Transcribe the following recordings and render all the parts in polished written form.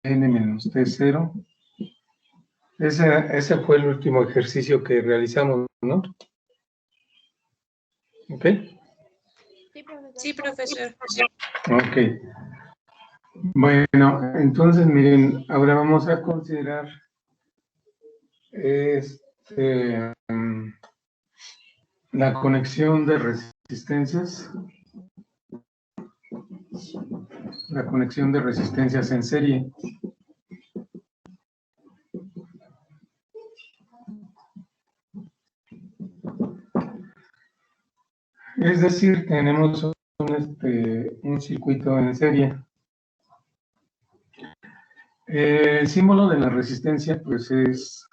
N menos T0. Ese fue el último ejercicio que realizamos, ¿no? ¿Ok? Sí, profesor. Ok. Bueno, entonces miren, ahora vamos a considerar la conexión de resistencias. La conexión de resistencias en serie. Es decir, tenemos un circuito en serie. El símbolo de la resistencia, pues, es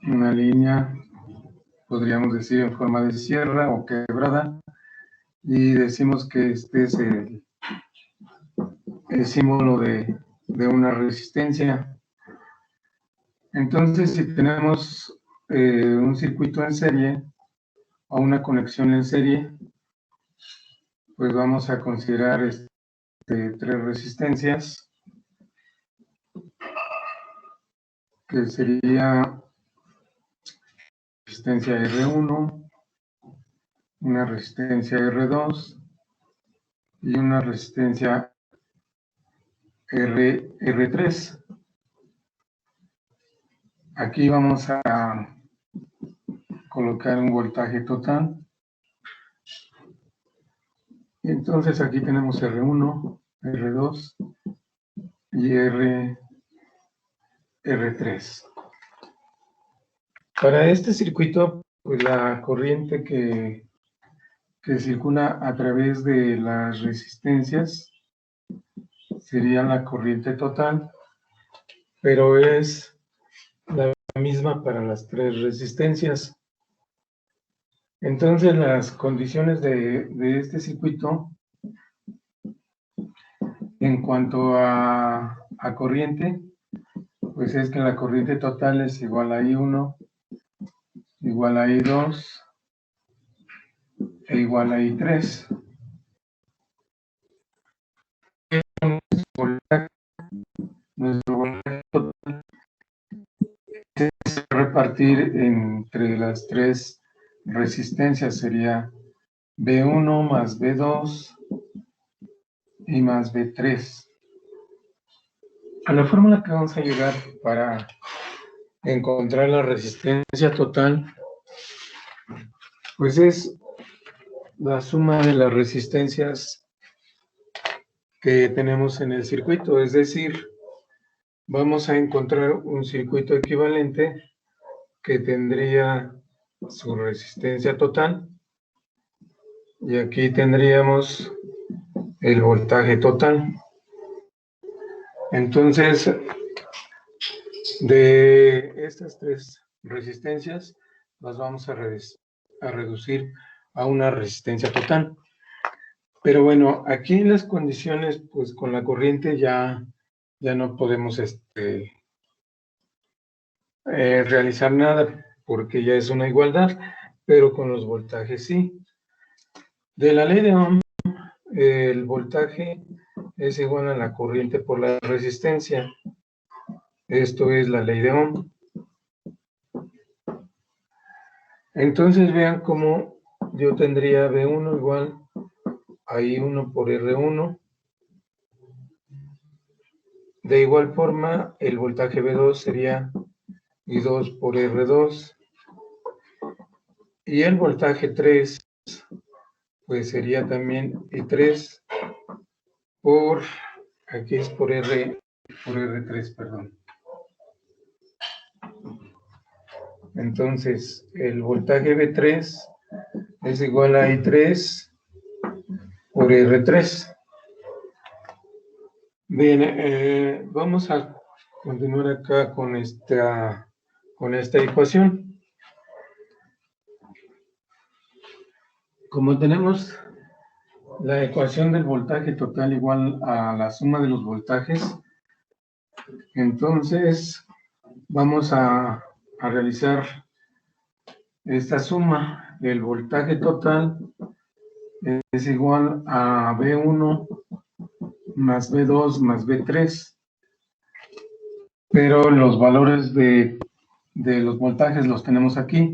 una línea, podríamos decir, en forma de sierra o quebrada, y decimos que este es el símbolo de una resistencia. Entonces, si tenemos un circuito en serie o una conexión en serie, pues vamos a considerar tres resistencias, que sería resistencia R1, una resistencia R2 y una resistencia R3. Aquí vamos a colocar un voltaje total. Y entonces aquí tenemos R1, R2 y R3. Para este circuito, pues la corriente que circula a través de las resistencias sería la corriente total, pero es la misma para las tres resistencias. Entonces, las condiciones de este circuito, en cuanto a corriente, pues es que la corriente total es igual a I1, igual a I2 e igual a I3. Nuestro voltaje total se va a repartir entre las tres resistencias, sería B1 más B2 y más B3. A la fórmula que vamos a llegar para encontrar la resistencia total, pues es la suma de las resistencias que tenemos en el circuito, es decir, vamos a encontrar un circuito equivalente que tendría su resistencia total, y aquí tendríamos el voltaje total. Entonces, de estas tres resistencias, las vamos a reducir a una resistencia total. Pero bueno, aquí en las condiciones, pues con la corriente ya no podemos realizar nada, porque ya es una igualdad, pero con los voltajes sí. De la ley de Ohm, el voltaje es igual a la corriente por la resistencia. Esto es la ley de Ohm. Entonces vean cómo yo tendría B1 igual a I1 por R1. De igual forma, el voltaje B2 sería I2 por R2. Y el voltaje 3, pues sería también I3 por, aquí es por R3, perdón. Entonces, el voltaje B3 es igual a I3 por R3. Bien, vamos a continuar acá con esta ecuación. Como tenemos la ecuación del voltaje total igual a la suma de los voltajes, entonces vamos a realizar esta suma. El voltaje total es igual a B1 más B2 más B3. Pero los valores de los voltajes los tenemos aquí.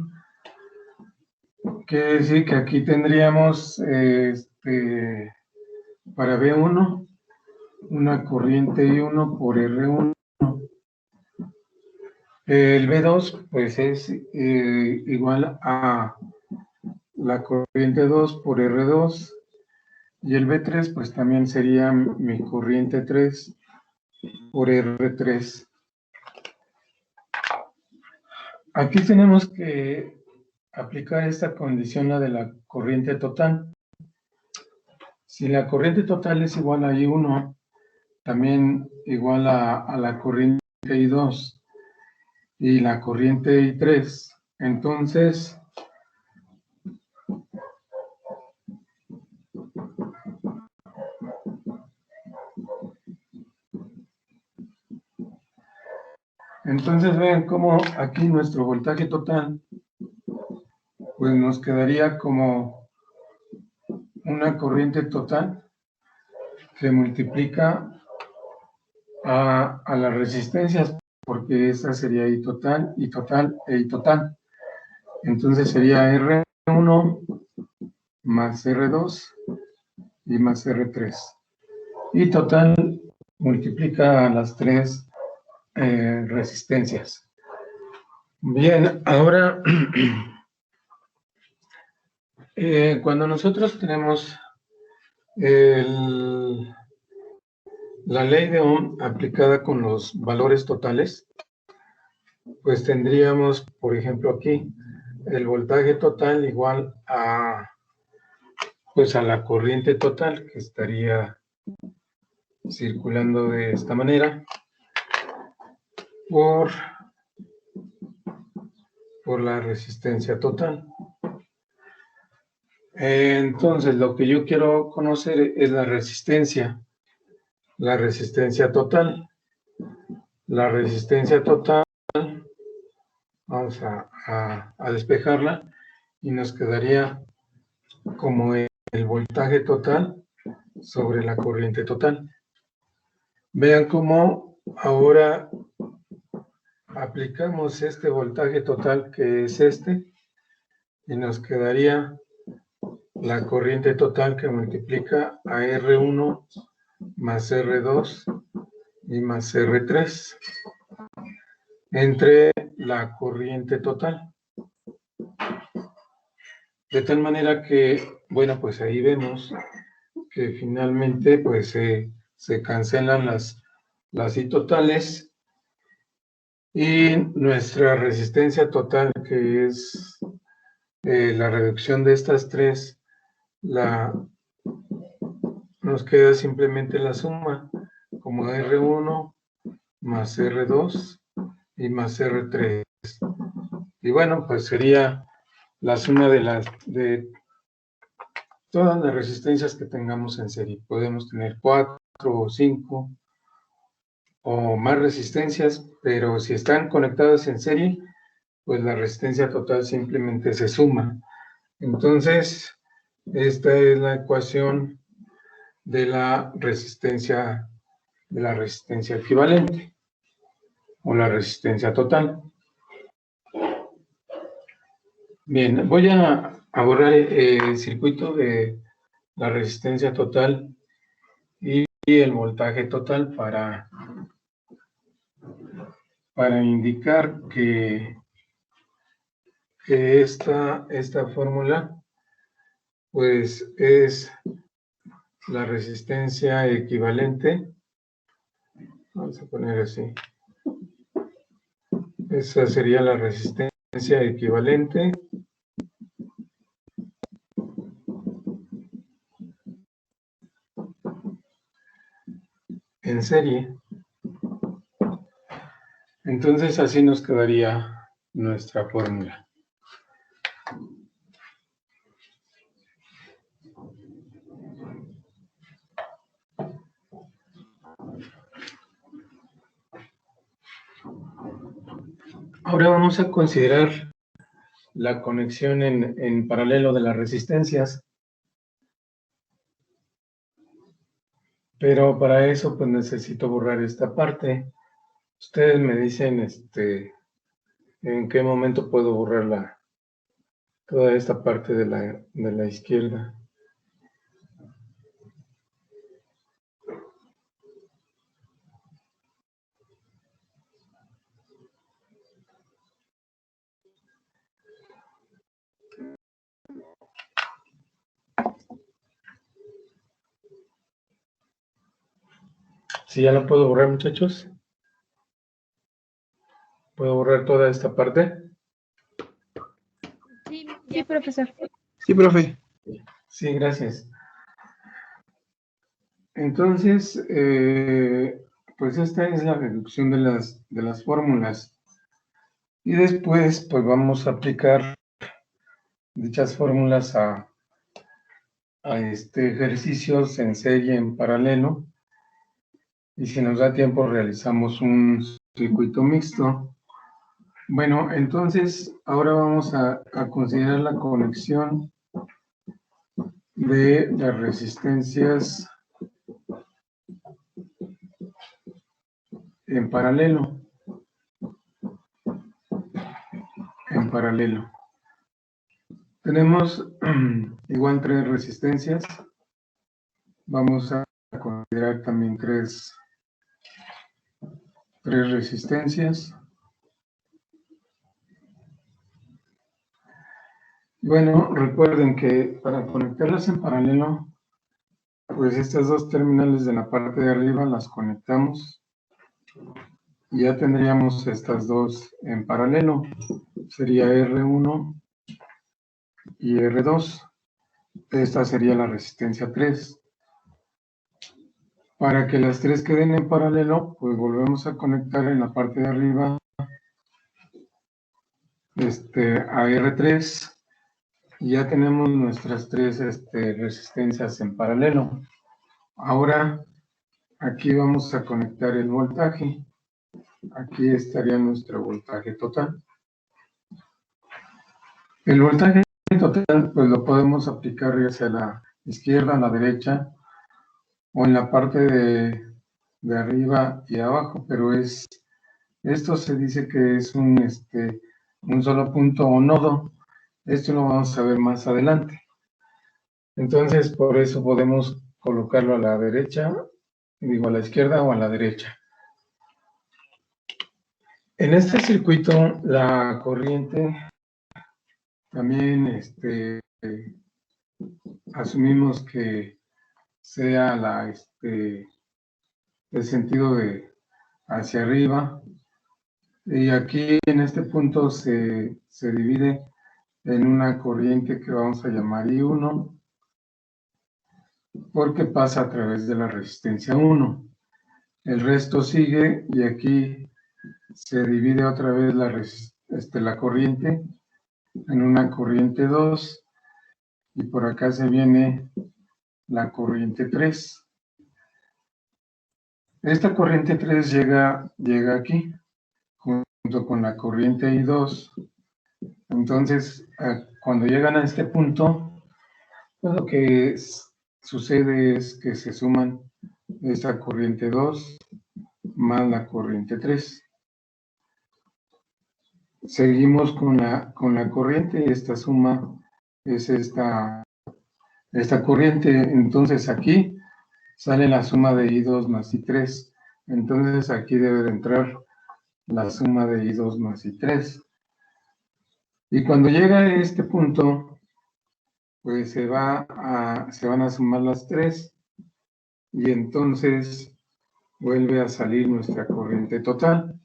Quiere decir que aquí tendríamos para B1 una corriente I1 por R1. El B2 pues es igual a la corriente 2 por R2, y el B3 pues también sería mi corriente 3 por R3. Aquí tenemos que aplicar esta condición, la de la corriente total. Si la corriente total es igual a I1, también igual a la corriente I2 y la corriente I3, entonces vean cómo aquí nuestro voltaje total pues nos quedaría como una corriente total que multiplica a las resistencias, porque esa sería I total, I total e I total. Entonces sería R1 más R2 y más R3. Y total multiplica a las tres resistencias. Bien, ahora cuando nosotros tenemos la ley de Ohm aplicada con los valores totales, pues tendríamos, por ejemplo, aquí el voltaje total igual a la corriente total, que estaría circulando de esta manera por la resistencia total. Entonces, lo que yo quiero conocer es la resistencia total. La resistencia total, vamos a despejarla, y nos quedaría como el voltaje total sobre la corriente total. Vean cómo ahora aplicamos este voltaje total, que es este, y nos quedaría la corriente total que multiplica a R1 más R2 y más R3 entre la corriente total. De tal manera que, bueno, pues ahí vemos que finalmente pues se cancelan las I totales, y nuestra resistencia total, que es la reducción de estas tres, nos queda simplemente la suma como R1 más R2 y más R3. Y bueno, pues sería la suma de todas las resistencias que tengamos en serie. Podemos tener 4 o 5 o más resistencias, pero si están conectadas en serie, pues la resistencia total simplemente se suma. Entonces, esta es la ecuación de la resistencia equivalente o la resistencia total. Bien, voy a borrar el circuito de la resistencia total y el voltaje total para indicar que esta fórmula pues es la resistencia equivalente. Vamos a poner así. Esa sería la resistencia equivalente en serie. Entonces así nos quedaría nuestra fórmula. Ahora vamos a considerar la conexión en paralelo de las resistencias. Pero para eso pues necesito borrar esta parte. Ustedes me dicen en qué momento puedo borrar toda esta parte de la izquierda. ¿Sí ya la puedo borrar, muchachos? ¿Puedo borrar toda esta parte? Sí, profesor. Sí, profe. Sí, gracias. Entonces, pues esta es la reducción de las fórmulas. Y después, pues vamos a aplicar dichas fórmulas a ejercicios en serie en paralelo. Y si nos da tiempo, realizamos un circuito mixto. Bueno, entonces ahora vamos a considerar la conexión de las resistencias en paralelo. En paralelo. Tenemos igual 3 resistencias. Vamos a considerar también tres resistencias. Bueno, recuerden que para conectarlas en paralelo, pues estas dos terminales de la parte de arriba las conectamos y ya tendríamos estas dos en paralelo. Sería R1 y R2. Esta sería la resistencia 3. Para que las tres queden en paralelo, pues volvemos a conectar en la parte de arriba a R3. Y ya tenemos nuestras tres resistencias en paralelo. Ahora, aquí vamos a conectar el voltaje. Aquí estaría nuestro voltaje total. El voltaje total, pues lo podemos aplicar hacia la izquierda, a la derecha, o en la parte de arriba y abajo, pero esto se dice que es un solo punto o nodo. Esto lo vamos a ver más adelante. Entonces, por eso podemos colocarlo a la derecha, digo a la izquierda o a la derecha. En este circuito, la corriente también asumimos que sea el sentido de hacia arriba. Y aquí en este punto se divide en una corriente que vamos a llamar I1, porque pasa a través de la resistencia 1. El resto sigue y aquí se divide otra vez la corriente en una corriente 2 y por acá se viene la corriente 3. Esta corriente 3 llega aquí junto con la corriente I2. Entonces, cuando llegan a este punto, pues lo que sucede es que se suman esta corriente 2 más la corriente 3. Seguimos con la corriente, esta suma es esta corriente, entonces aquí sale la suma de I2 más I3, entonces aquí debe de entrar la suma de I2 más I3. Y cuando llega a este punto, pues se van a sumar las 3 y entonces vuelve a salir nuestra corriente total.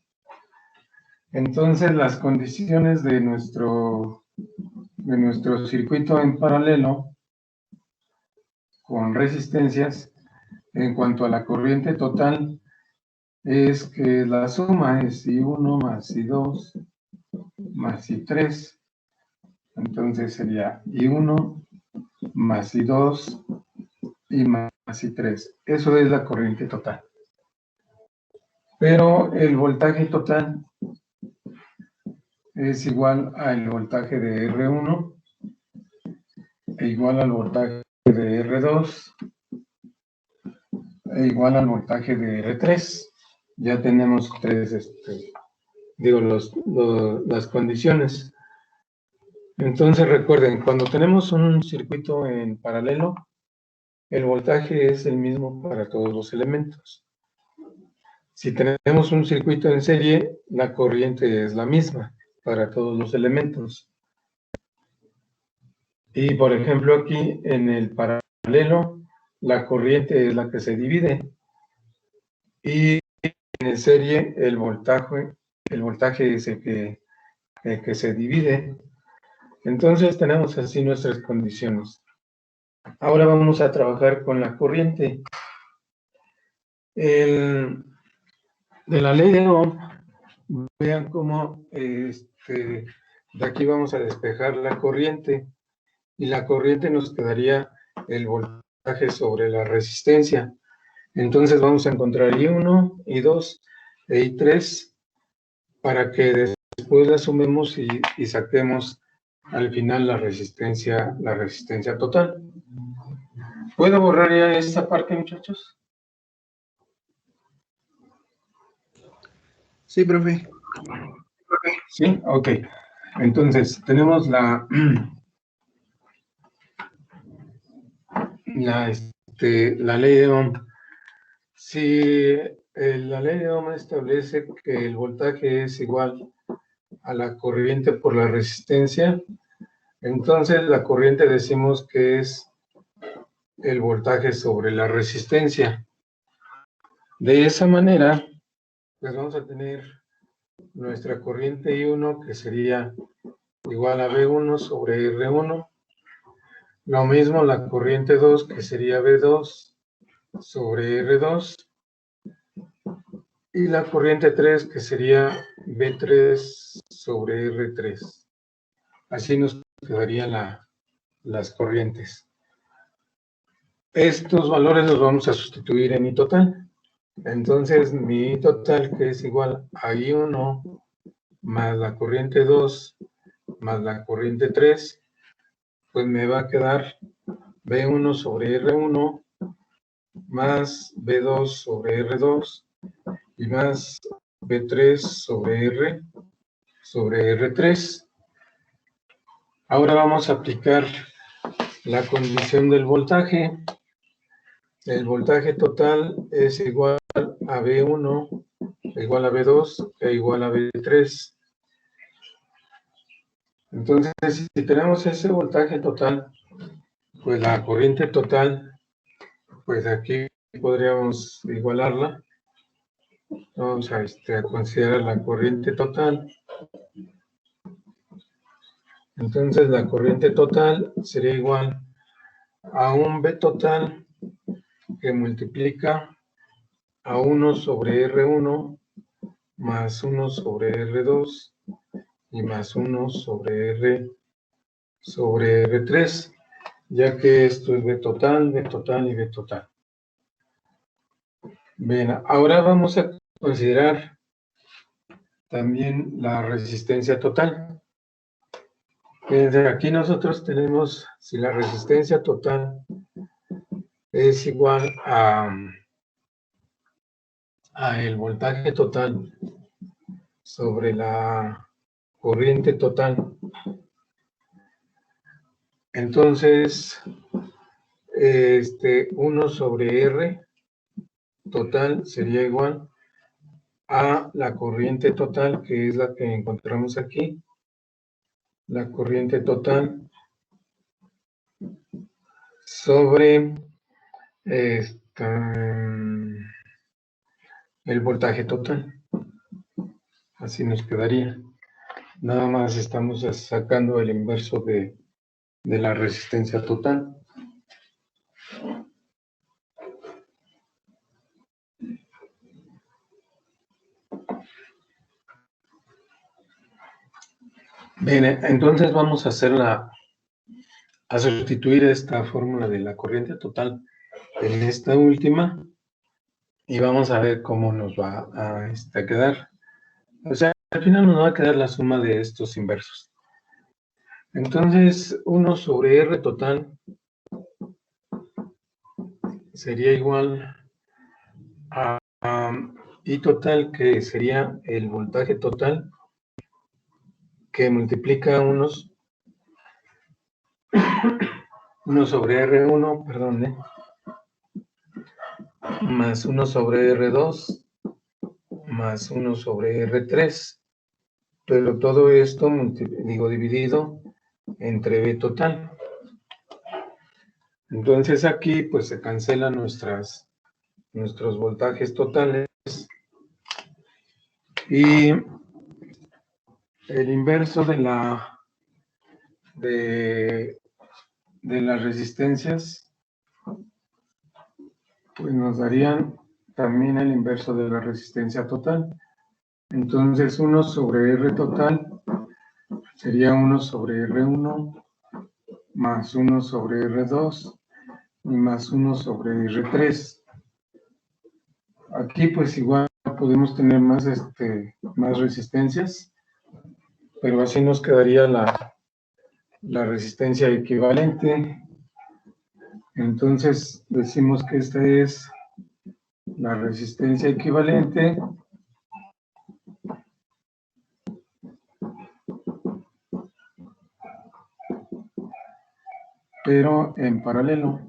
Entonces las condiciones de nuestro circuito en paralelo con resistencias en cuanto a la corriente total es que la suma es I1 más I2 más I3. Entonces sería I1 más I2 y más I3. Eso es la corriente total. Pero el voltaje total es igual al voltaje de R1 e igual al voltaje de R2 igual al voltaje de R3. Ya tenemos tres, las condiciones. Entonces recuerden, cuando tenemos un circuito en paralelo, el voltaje es el mismo para todos los elementos. Si tenemos un circuito en serie, la corriente es la misma para todos los elementos. Y por ejemplo aquí en el paralelo, la corriente es la que se divide. Y en serie el voltaje es el que se divide. Entonces tenemos así nuestras condiciones. Ahora vamos a trabajar con la corriente. De la ley de Ohm, vean cómo de aquí vamos a despejar la corriente y la corriente nos quedaría el voltaje sobre la resistencia. Entonces vamos a encontrar I1, I2 e I3 para que después la sumemos y saquemos al final la resistencia total. ¿Puedo borrar ya esta parte, muchachos? Sí, profe. Sí, ok. Entonces, tenemos la ley de Ohm. Si la ley de Ohm establece que el voltaje es igual a la corriente por la resistencia, entonces la corriente decimos que es el voltaje sobre la resistencia. De esa manera, pues vamos a tener nuestra corriente I1 que sería igual a V1 sobre R1. Lo mismo la corriente 2 que sería V2 sobre R2. Y la corriente 3 que sería V3 sobre R3. Así nos quedarían las corrientes. Estos valores los vamos a sustituir en I total. Entonces, mi I total, que es igual a I1 más la corriente 2 más la corriente 3, pues me va a quedar V1 sobre R1 más V2 sobre R2 y más V3 sobre R3. Ahora vamos a aplicar la condición del voltaje. El voltaje total es igual a V1, igual a V2 e igual a V3. Entonces, si tenemos ese voltaje total, pues la corriente total, pues aquí podríamos igualarla. Vamos a considerar la corriente total. Entonces, la corriente total sería igual a un V total que multiplica a 1 sobre R1 más 1 sobre R2 y más 1 sobre R3, ya que esto es V total y V total. Bien, ahora vamos a considerar también la resistencia total. Desde aquí nosotros tenemos, si la resistencia total es igual a el voltaje total sobre la corriente total, entonces 1 sobre R total sería igual a la corriente total, que es la que encontramos aquí, la corriente total sobre el voltaje total. Así nos quedaría. Nada más estamos sacando el inverso de la resistencia total. Bien, entonces vamos a a sustituir esta fórmula de la corriente total en esta última y vamos a ver cómo nos va a quedar. O sea, al final nos va a quedar la suma de estos inversos. Entonces, 1 sobre R total sería igual I total, que sería el voltaje total, que multiplica uno sobre R1, perdón, más 1 sobre R2, más 1 sobre R3, pero todo esto, dividido entre B total. Entonces aquí pues se cancelan nuestros voltajes totales y el inverso de las resistencias pues nos darían también el inverso de la resistencia total. Entonces 1 sobre R total sería 1 sobre R1 más 1 sobre R2 y más 1 sobre R3. Aquí pues igual podemos tener más resistencias, pero así nos quedaría la resistencia equivalente. Entonces decimos que esta es la resistencia equivalente pero en paralelo.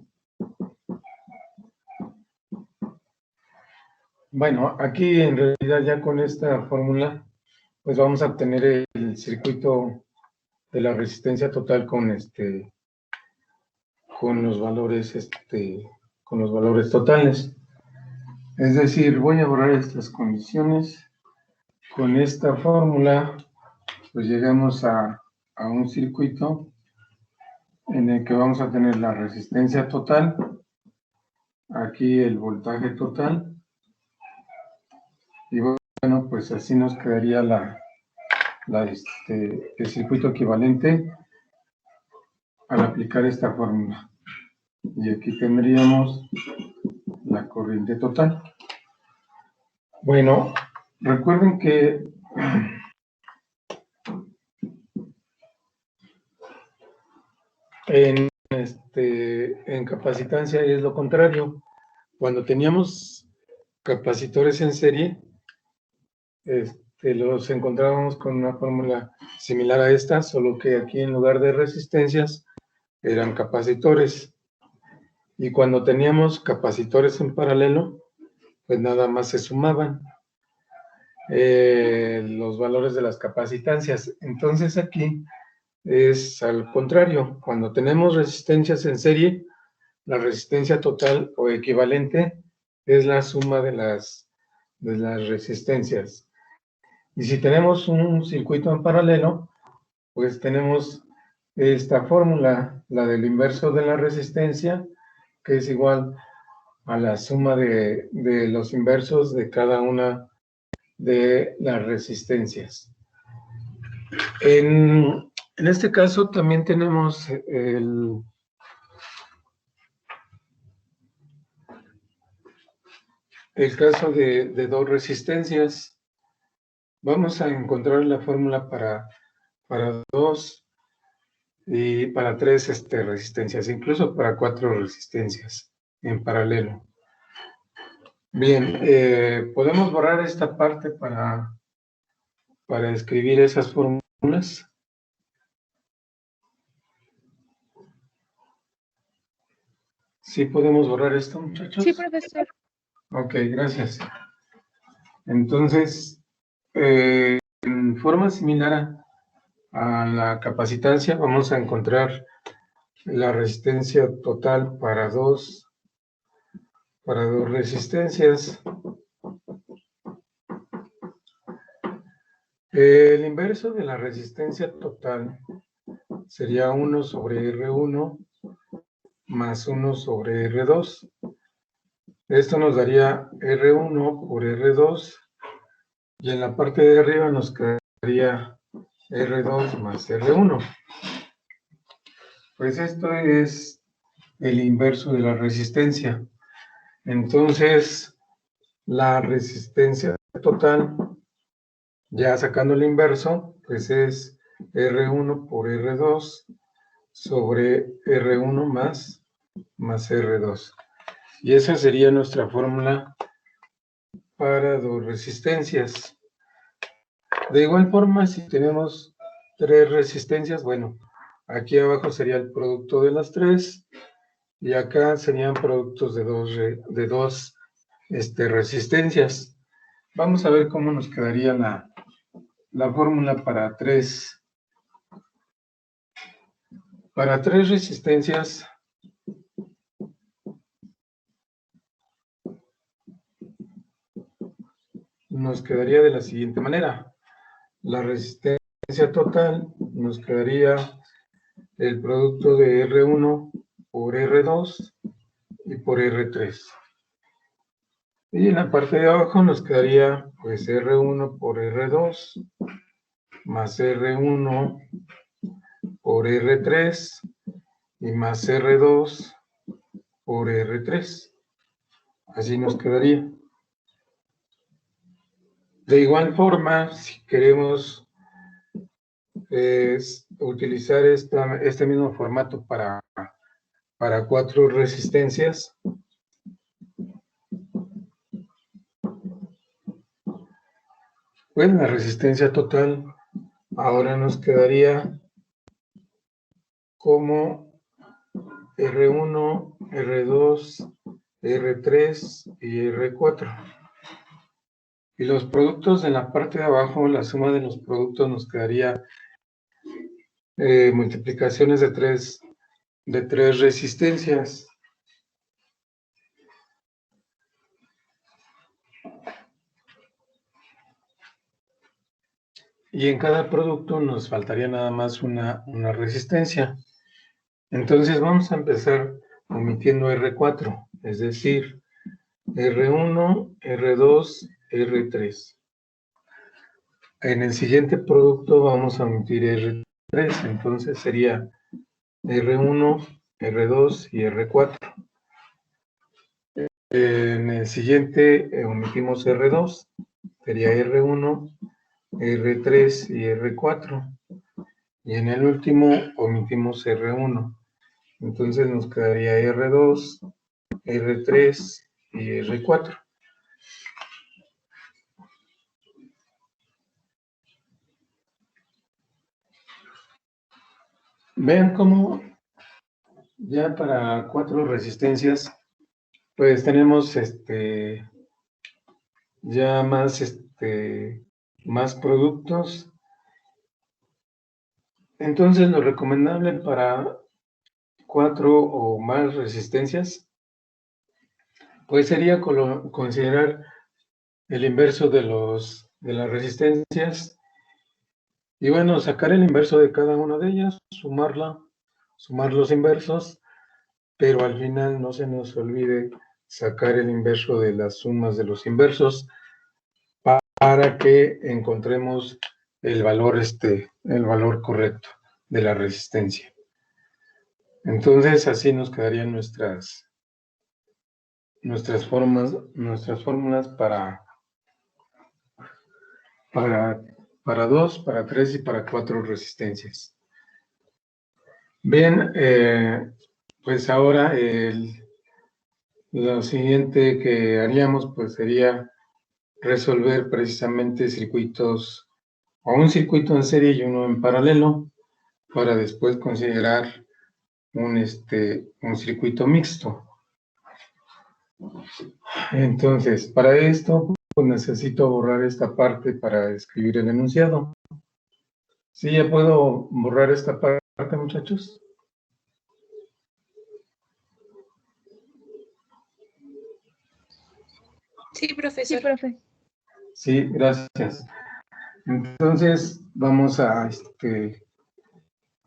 Bueno, aquí en realidad ya con esta fórmula pues vamos a obtener el circuito de la resistencia total con los valores totales. Es decir, voy a borrar estas condiciones. Con esta fórmula pues llegamos a un circuito en el que vamos a tener la resistencia total, aquí el voltaje total, y bueno, pues así nos quedaría el circuito equivalente al aplicar esta fórmula. Y aquí tendríamos la corriente total. Bueno, recuerden que en capacitancia es lo contrario. Cuando teníamos capacitores en serie, los encontrábamos con una fórmula similar a esta, solo que aquí en lugar de resistencias eran capacitores. Y cuando teníamos capacitores en paralelo, pues nada más se sumaban los valores de las capacitancias. Entonces aquí es al contrario. Cuando tenemos resistencias en serie, la resistencia total o equivalente es la suma de las resistencias. Y si tenemos un circuito en paralelo, pues tenemos esta fórmula, la del inverso de la resistencia, que es igual a la suma de los inversos de cada una de las resistencias. En este caso también tenemos el caso de dos resistencias. Vamos a encontrar la fórmula para dos y para tres resistencias, incluso para 4 resistencias en paralelo. Bien, podemos borrar esta parte para escribir esas fórmulas. ¿Sí podemos borrar esto, muchachos? Sí, profesor. Ok, gracias. Entonces, en forma similar a la capacitancia, vamos a encontrar la resistencia total para dos resistencias. El inverso de la resistencia total sería 1 sobre R1 más 1 sobre R2. Esto nos daría R1 por R2 y en la parte de arriba nos quedaría R2 más R1. Pues esto es el inverso de la resistencia. Entonces, la resistencia total, ya sacando el inverso, pues es R1 por R2 sobre R1 más R2. Y esa sería nuestra fórmula para 2 resistencias. De igual forma, si tenemos 3 resistencias, bueno, aquí abajo sería el producto de las 3 y acá serían productos de dos resistencias. Vamos a ver cómo nos quedaría la fórmula para 3. Para 3 resistencias, nos quedaría de la siguiente manera. La resistencia total nos quedaría el producto de R1 por R2 y por R3. Y en la parte de abajo nos quedaría pues R1 por R2 más R1 por R3 y más R2 por R3. Así nos quedaría. De igual forma, si queremos utilizar este mismo formato para 4 resistencias, pues la resistencia total ahora nos quedaría como R1, R2, R3 y R4. Y los productos en la parte de abajo, la suma de los productos nos quedaría multiplicaciones de 3 resistencias. Y en cada producto nos faltaría nada más una resistencia. Entonces vamos a empezar omitiendo R4, es decir, R1, R2, R3. En el siguiente producto vamos a omitir R3, entonces sería R1, R2 y R4. En el siguiente omitimos R2, sería R1, R3 y R4. Y en el último omitimos R1. Entonces nos quedaría R2, R3 y R4. Vean cómo ya para 4 resistencias, pues tenemos ya más productos. Entonces lo recomendable para 4 o más resistencias, pues sería considerar el inverso de las resistencias y bueno, sacar el inverso de cada una de ellas, sumar los inversos, pero al final no se nos olvide sacar el inverso de las sumas de los inversos para que encontremos el valor correcto de la resistencia. Entonces así nos quedarían nuestras fórmulas para 2, para 3 y para 4 resistencias. Bien, pues ahora lo siguiente que haríamos pues sería resolver precisamente circuitos, o un circuito en serie y uno en paralelo, para después considerar un circuito mixto. Entonces, para esto pues necesito borrar esta parte para escribir el enunciado. ¿Sí ya puedo borrar esta parte, muchachos? Sí, profesor. Sí, profe. Sí, gracias. Entonces, vamos a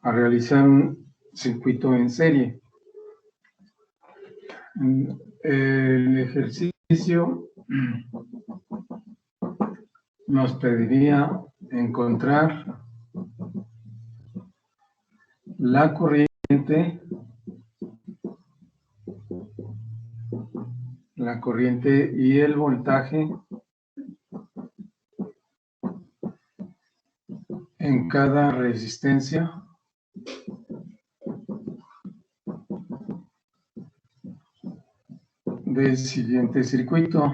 realizar un circuito en serie. El ejercicio nos pediría encontrar la corriente y el voltaje en cada resistencia del siguiente circuito.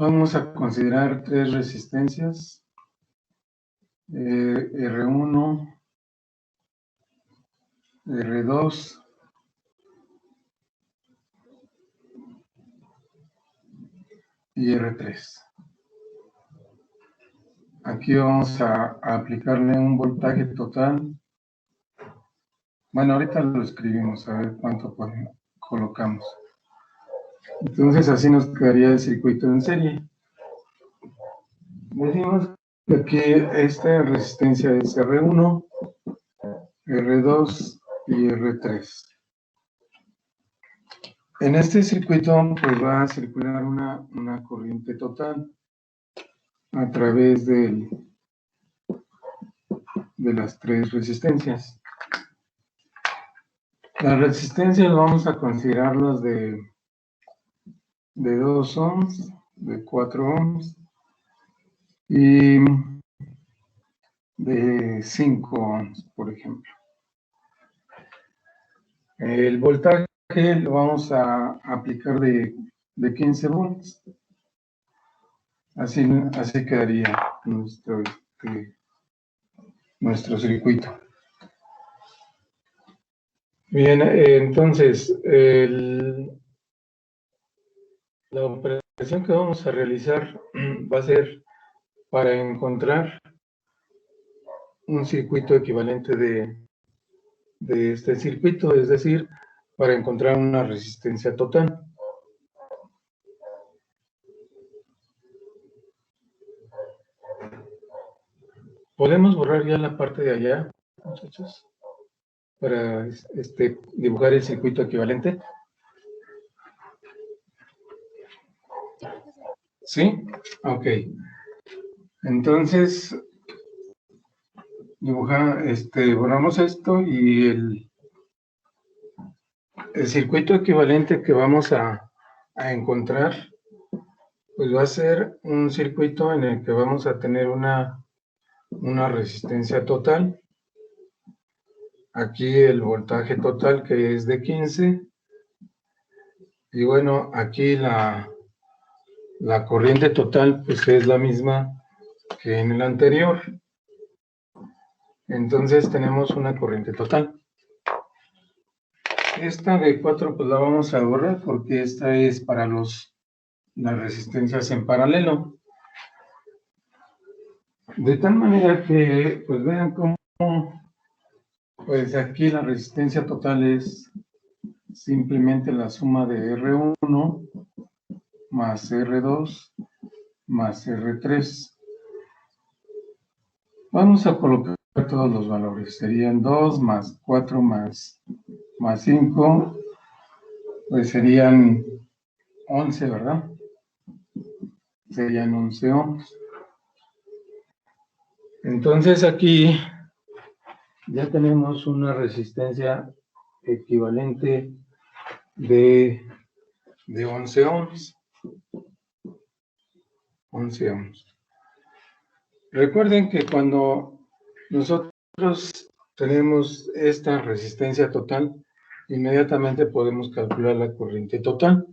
Vamos a considerar 3 resistencias, R1, R2 y R3. Aquí vamos a aplicarle un voltaje total. Bueno, ahorita lo escribimos, a ver cuánto colocamos. Entonces así nos quedaría el circuito en serie. Decimos que aquí esta resistencia es R1, R2 y R3. En este circuito pues va a circular una corriente total a través de las 3 resistencias. Las resistencias vamos a considerarlas de 2 ohms, de 4 ohms y de 5 ohms, por ejemplo. El voltaje lo vamos a aplicar de 15 volts. Así quedaría nuestro circuito. Bien, entonces, la operación que vamos a realizar va a ser para encontrar un circuito equivalente de este circuito, es decir, para encontrar una resistencia total. ¿Podemos borrar ya la parte de allá, muchachos? Para dibujar el circuito equivalente. ¿Sí? Ok. Entonces, borramos esto y el circuito equivalente que vamos a encontrar, pues va a ser un circuito en el que vamos a tener una resistencia total. Aquí el voltaje total que es de 15. Y bueno, aquí la corriente total pues es la misma que en el anterior. Entonces tenemos una corriente total. Esta de 4 pues la vamos a borrar porque esta es para las resistencias en paralelo. De tal manera que pues vean cómo pues aquí la resistencia total es simplemente la suma de R1 más R2 más R3. Vamos a colocar todos los valores. Serían 2 más 4 más 5, pues serían 11, ¿verdad? Serían 11 ohms. Entonces aquí ya tenemos una resistencia equivalente de 11 ohms. 11 ohms. Recuerden que cuando nosotros tenemos esta resistencia total, inmediatamente podemos calcular la corriente total,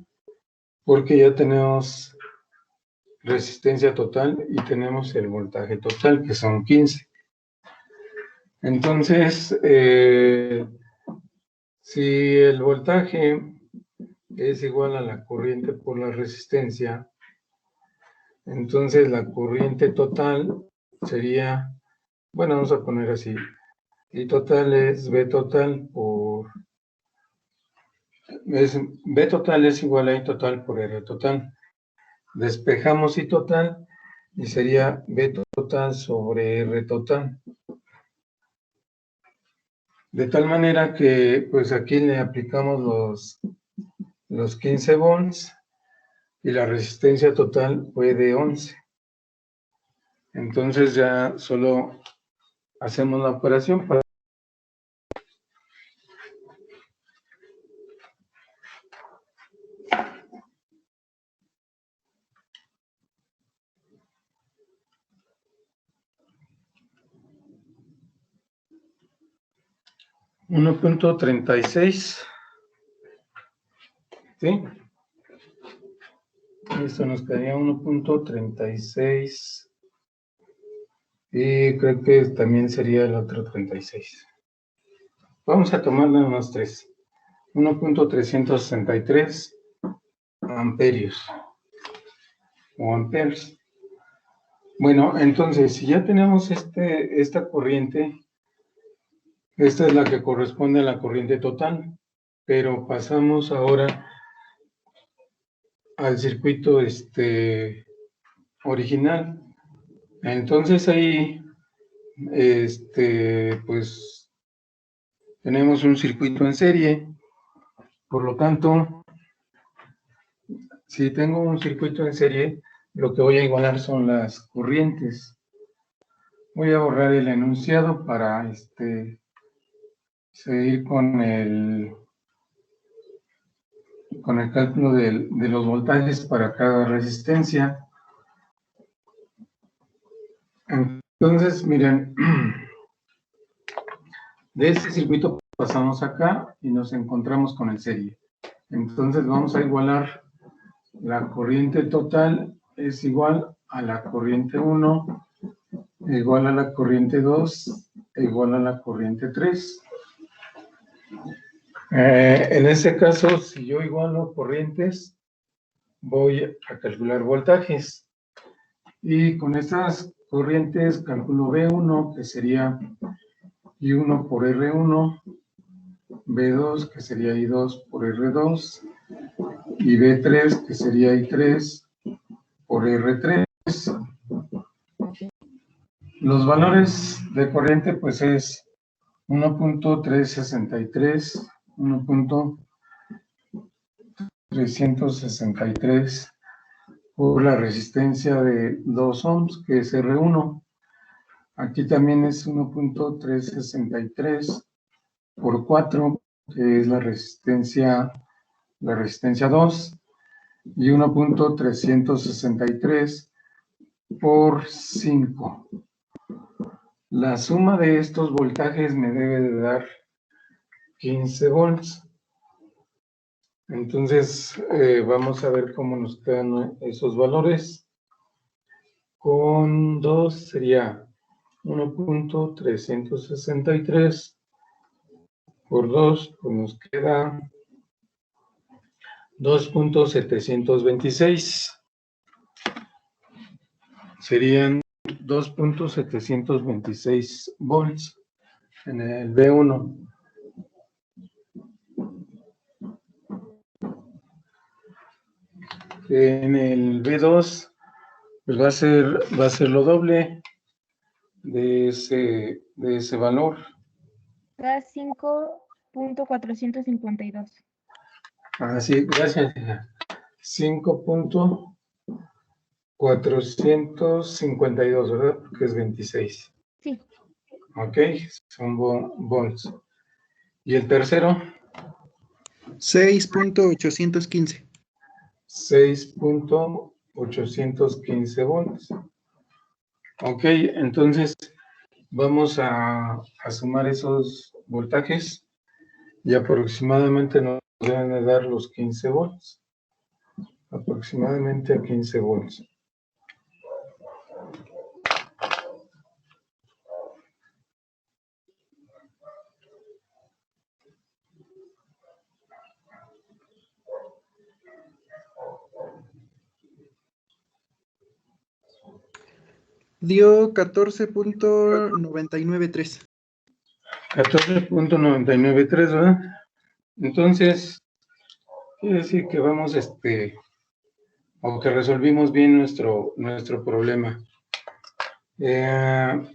porque ya tenemos resistencia total y tenemos el voltaje total, que son 15. Entonces, si el voltaje es igual a la corriente por la resistencia, entonces la corriente total sería, bueno, vamos a poner así, I total es B total B total es igual a I total por R total. Despejamos I total y sería B total sobre R total. De tal manera que pues aquí le aplicamos los 15 volts y la resistencia total fue de 11. Entonces ya solo hacemos la operación para 1.36, ¿sí? Esto nos quedaría 1.36 y creo que también sería el otro 36. Vamos a tomarle unos 3. 1.363 amperios o amperes. Bueno, entonces, si ya tenemos esta corriente, esta es la que corresponde a la corriente total, pero pasamos ahora al circuito original. Entonces ahí, pues, tenemos un circuito en serie. Por lo tanto, si tengo un circuito en serie, lo que voy a igualar son las corrientes. Voy a borrar el enunciado para seguir con el cálculo de los voltajes para cada resistencia. Entonces, miren, de este circuito pasamos acá y nos encontramos con el serie. Entonces vamos a igualar la corriente total es igual a la corriente 1, igual a la corriente 2, igual a la corriente 3. En este caso, si yo igualo corrientes, voy a calcular voltajes. Y con estas corrientes calculo V1, que sería I1 por R1, V2, que sería I2 por R2, y V3, que sería I3 por R3. Los valores de corriente, pues es 1.363, 1.363 por la resistencia de 2 ohms, que es R1. Aquí también es 1.363 por 4, que es la resistencia 2, y 1.363 por 5. La suma de estos voltajes me debe de dar 15 volts. Entonces, vamos a ver cómo nos quedan esos valores. Con 2 sería 1.363 por 2, pues nos queda 2.726. Serían 2.726 volts en el V1. En el V2, pues va a ser lo doble de ese valor. Da 5.452. Así, gracias. 5.452, ¿verdad? Porque es 26. Sí. Ok, son volts. ¿Y el tercero? 6.815. 6.815 volts. Ok, entonces vamos a sumar esos voltajes y aproximadamente nos deben de dar los 15 volts. Aproximadamente a 15 volts. Dio 14.993. 14.993, ¿verdad? Entonces, quiere decir que vamos, o que resolvimos bien nuestro problema. Bien,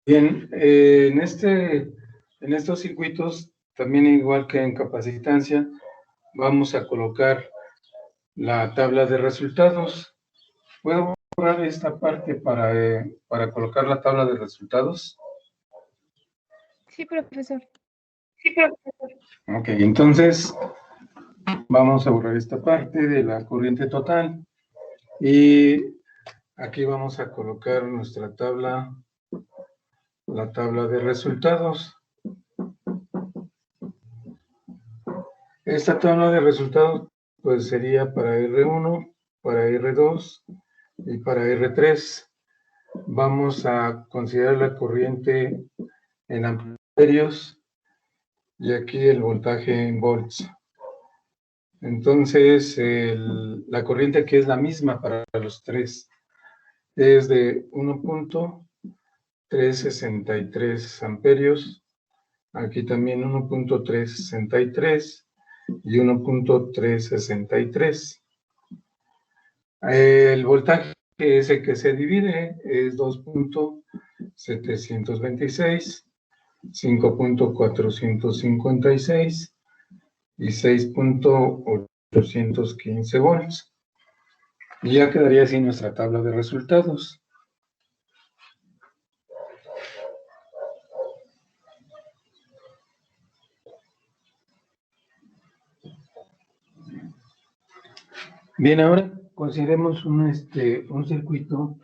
en estos circuitos, también igual que en capacitancia, vamos a colocar la tabla de resultados. ¿Puedo borrar esta parte para colocar la tabla de resultados? Sí, profesor. Ok, entonces vamos a borrar esta parte de la corriente total y aquí vamos a colocar nuestra tabla, la tabla de resultados. Esta tabla de resultados pues sería para R1 para R2 y para R3. Vamos a considerar la corriente en amperios y aquí el voltaje en volts. Entonces, la corriente aquí es la misma para los tres. Es de 1.363 amperios. Aquí también 1.363 y 1.363. El voltaje ese que se divide es 2.726, 5.456 y 6.815 volts. Y ya quedaría así nuestra tabla de resultados. Bien, ahora consideremos un circuito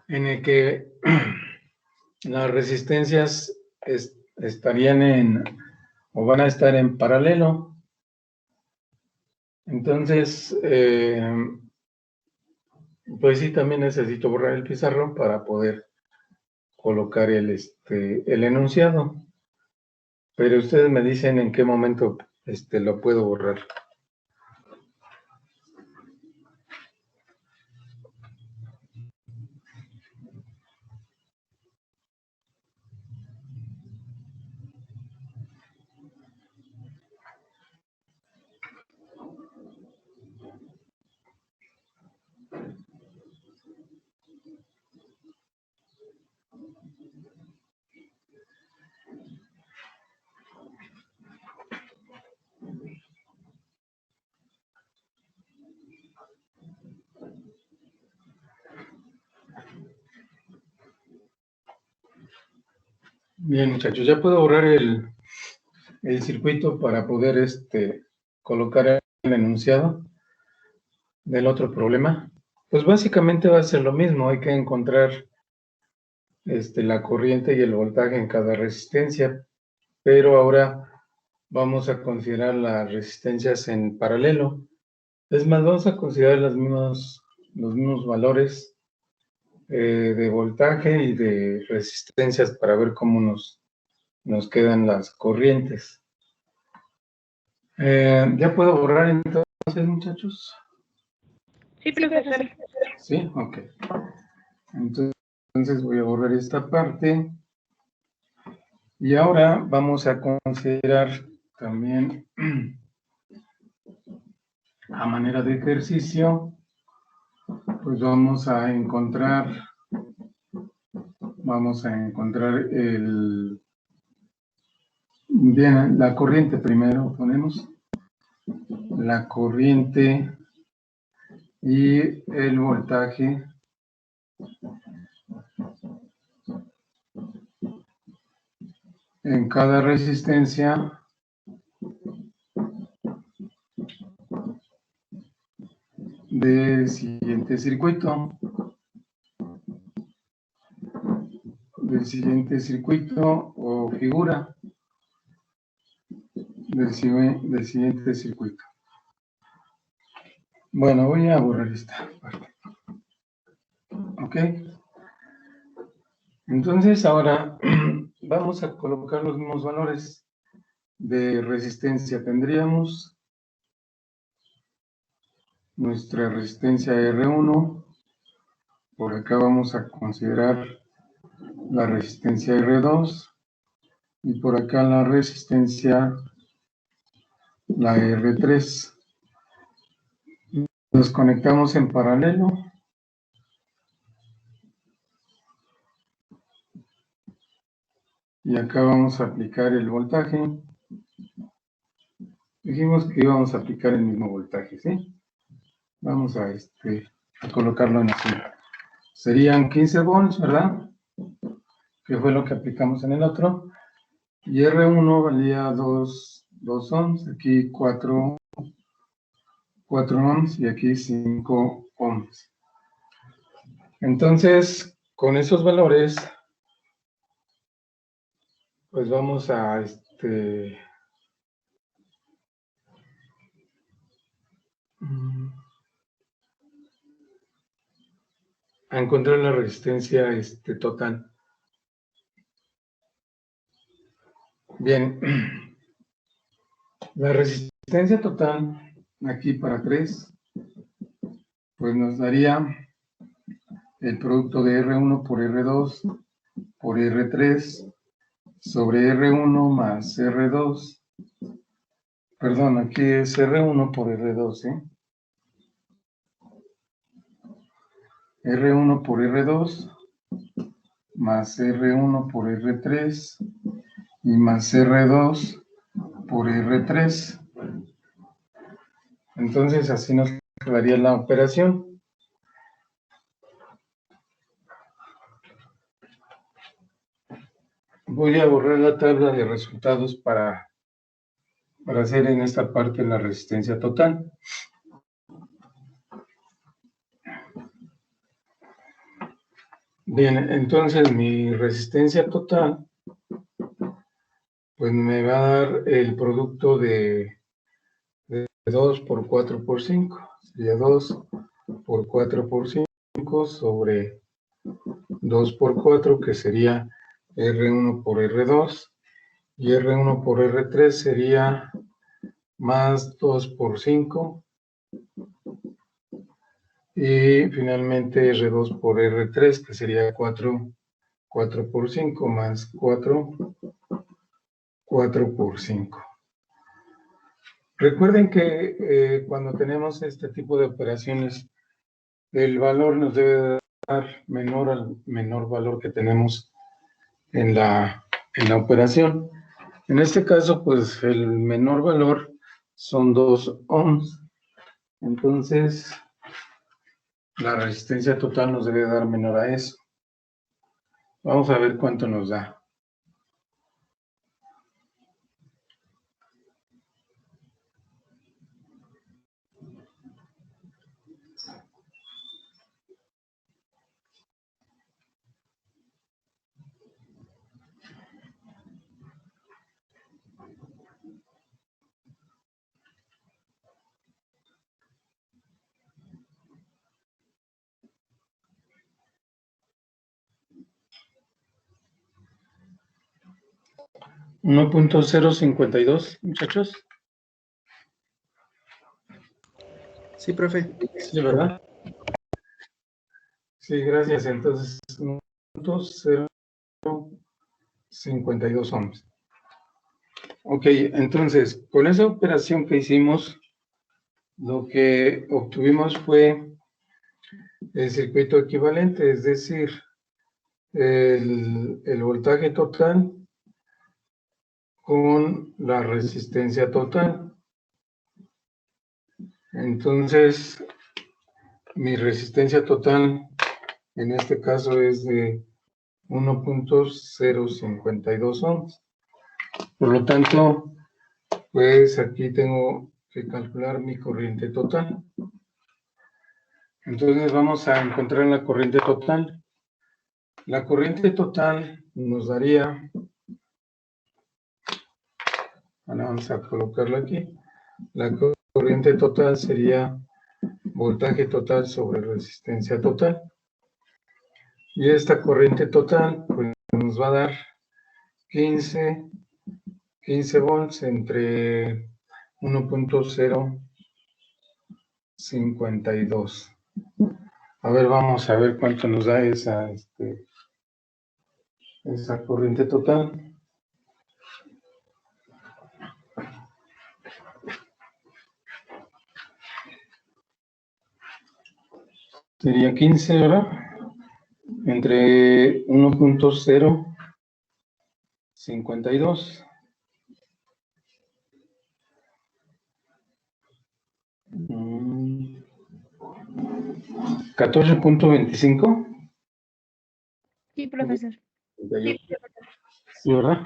en el que las resistencias estarían o van a estar en paralelo. Entonces, pues sí, también necesito borrar el pizarrón para poder colocar el enunciado. Pero ustedes me dicen en qué momento lo puedo borrar. Bien, muchachos, ya puedo borrar el circuito para poder colocar el enunciado del otro problema. Pues básicamente va a ser lo mismo, hay que encontrar la corriente y el voltaje en cada resistencia, pero ahora vamos a considerar las resistencias en paralelo. Es más, vamos a considerar los mismos valores de voltaje y de resistencias para ver cómo nos quedan las corrientes. ¿Ya puedo borrar entonces, muchachos? Sí, profesor. Sí, ok. Entonces voy a borrar esta parte. Y ahora vamos a considerar también a manera de ejercicio, pues vamos a encontrar bien, la corriente primero, ponemos la corriente y el voltaje en cada resistencia del siguiente circuito. O figura del siguiente circuito. Bueno, voy a borrar esta parte. Ok. Entonces ahora vamos a colocar los mismos valores de resistencia. Tendríamos nuestra resistencia R1. Por acá vamos a considerar la resistencia R2. Y por acá la resistencia, la R3. Los conectamos en paralelo. Y acá vamos a aplicar el voltaje. Dijimos que íbamos a aplicar el mismo voltaje, ¿sí? Vamos a colocarlo en así. Serían 15 volts, ¿verdad? Que fue lo que aplicamos en el otro. Y R1 valía 2 ohms, aquí 4 ohms y aquí 5 ohms. Entonces, con esos valores, pues vamos a encontrar la resistencia total. Bien, la resistencia total aquí para 3, pues nos daría el producto de R1 por R2 por R3 sobre R1 más R2. Perdón, aquí es R1 por R2, ¿eh? R1 por R2 más R1 por R3 y más R2 por R3. Entonces así nos quedaría la operación. Voy a borrar la tabla de resultados para hacer en esta parte la resistencia total. Bien, entonces mi resistencia total pues me va a dar el producto de 2 por 4 por 5. Sería 2 por 4 por 5 sobre 2 por 4, que sería R1 por R2. Y R1 por R3 sería más 2 por 5. Y finalmente R2 por R3, que sería 4 por 5 más 4 por 5. Recuerden que cuando tenemos este tipo de operaciones, el valor nos debe dar menor al menor valor que tenemos en la operación. En este caso, pues el menor valor son 2 ohms. Entonces, la resistencia total nos debe dar menor a eso. Vamos a ver cuánto nos da. $1.052, muchachos. Sí, profe. Sí, ¿verdad? Sí, gracias. Entonces, 1.052 ohms. Ok, entonces, con esa operación que hicimos, lo que obtuvimos fue el circuito equivalente, es decir, el voltaje total con la resistencia total. Entonces, mi resistencia total en este caso es de 1.052 ohms. Por lo tanto, pues aquí tengo que calcular mi corriente total. Entonces vamos a encontrar la corriente total. La corriente total nos daría, bueno, vamos a colocarlo aquí. La corriente total sería voltaje total sobre resistencia total. Y esta corriente total pues, nos va a dar 15 volts entre 1.052. A ver, vamos a ver cuánto nos da esa corriente total. Sería 15, ¿verdad? Entre 1.052. 14.25. Sí, profesor. Sí, ¿verdad?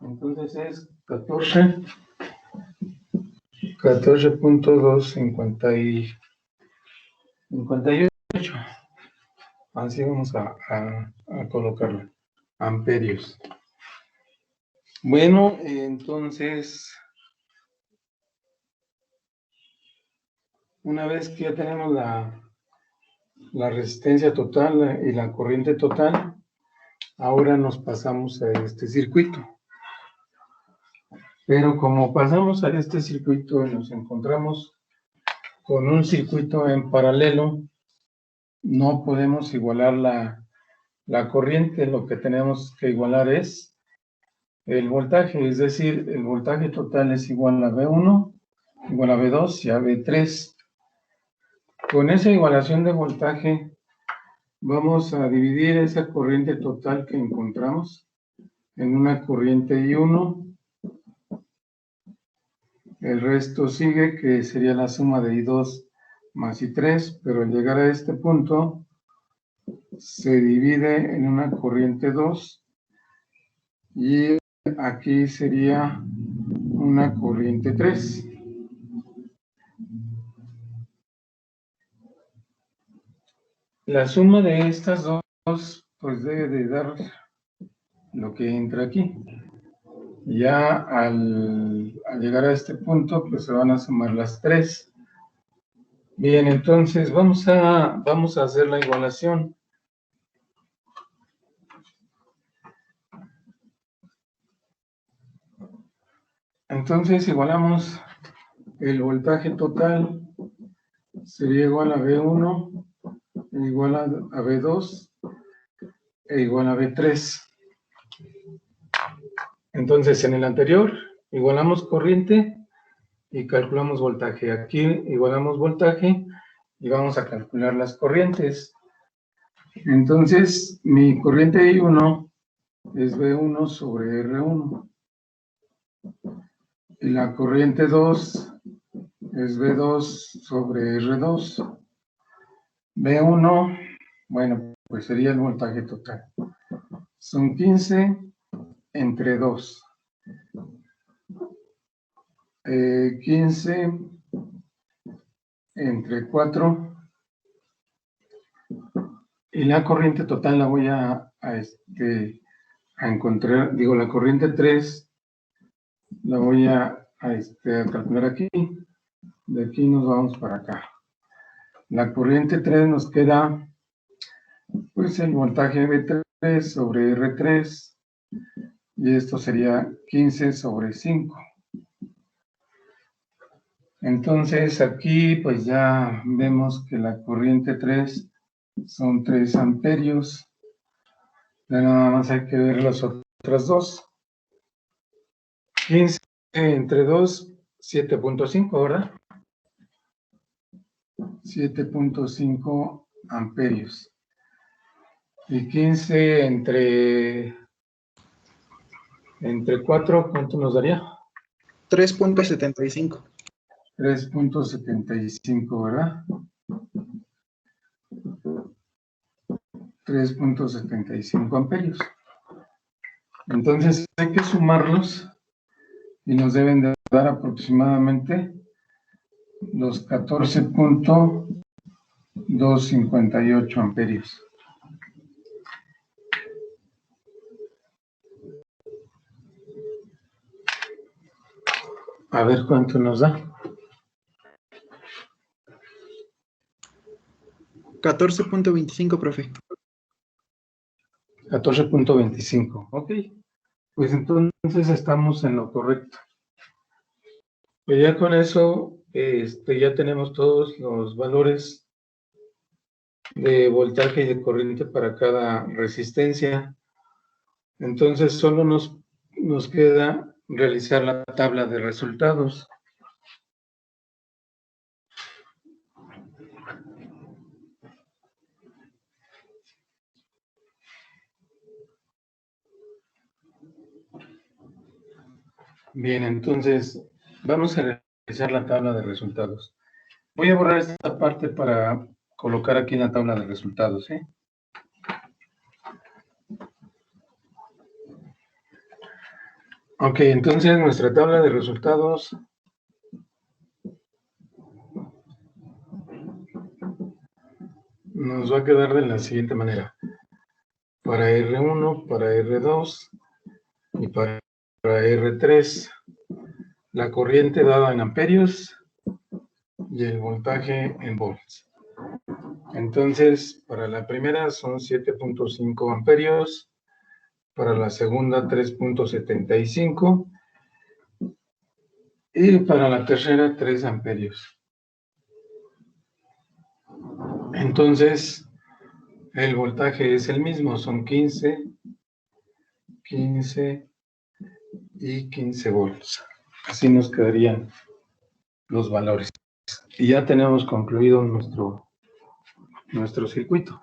Entonces es 14.258. Así vamos a colocarlo. Amperios. Bueno, entonces, una vez que ya tenemos la resistencia total y la corriente total, ahora nos pasamos a este circuito. Pero como pasamos a este circuito y nos encontramos con un circuito en paralelo, no podemos igualar la corriente. Lo que tenemos que igualar es el voltaje, es decir, el voltaje total es igual a V1, igual a V2 y a V3. Con esa igualación de voltaje, vamos a dividir esa corriente total que encontramos en una corriente I1. El resto sigue, que sería la suma de I2 más I3, pero al llegar a este punto, se divide en una corriente 2 y aquí sería una corriente 3. La suma de estas dos, pues debe de dar lo que entra aquí. Ya al llegar a este punto, pues se van a sumar las 3. Bien, entonces vamos a hacer la igualación. Entonces igualamos el voltaje total, sería igual a V1, igual a V2 e igual a V3. Entonces en el anterior igualamos corriente y calculamos voltaje. Aquí igualamos voltaje y vamos a calcular las corrientes. Entonces mi corriente I1 es V1 sobre R1. Y la corriente 2 es V2 sobre R2. V1, bueno, pues sería el voltaje total. Son 15 entre 2. 15 entre 4. Y la corriente total la voy a encontrar, digo, la corriente 3 la voy a calcular aquí. De aquí nos vamos para acá. La corriente 3 nos queda, pues, el voltaje V3 sobre R3. Y esto sería 15 sobre 5. Entonces aquí pues ya vemos que la corriente 3 son 3 amperios. Ya nada más hay que ver las otras dos. 15 entre 2, 7.5, ¿verdad? 7.5 amperios. Y 15 entre 4, ¿cuánto nos daría? 3.75. 3.75, ¿verdad? 3.75 amperios. Entonces hay que sumarlos y nos deben de dar aproximadamente los 14.258 amperios. A ver cuánto nos da. 14.25, profe. 14.25. Ok. Pues entonces estamos en lo correcto. Pues ya con eso, ya tenemos todos los valores de voltaje y de corriente para cada resistencia. Entonces solo nos queda realizar la tabla de resultados. Bien, entonces vamos a realizar la tabla de resultados. Voy a borrar esta parte para colocar aquí en la tabla de resultados, ¿eh? Ok, entonces nuestra tabla de resultados nos va a quedar de la siguiente manera. Para R1, para R2 y para R3, la corriente dada en amperios y el voltaje en volts. Entonces, para la primera son 7.5 amperios, para la segunda 3.75 y para la tercera 3 amperios. Entonces, el voltaje es el mismo, son 15 y 15 volts. Así nos quedarían los valores. Y ya tenemos concluido nuestro circuito.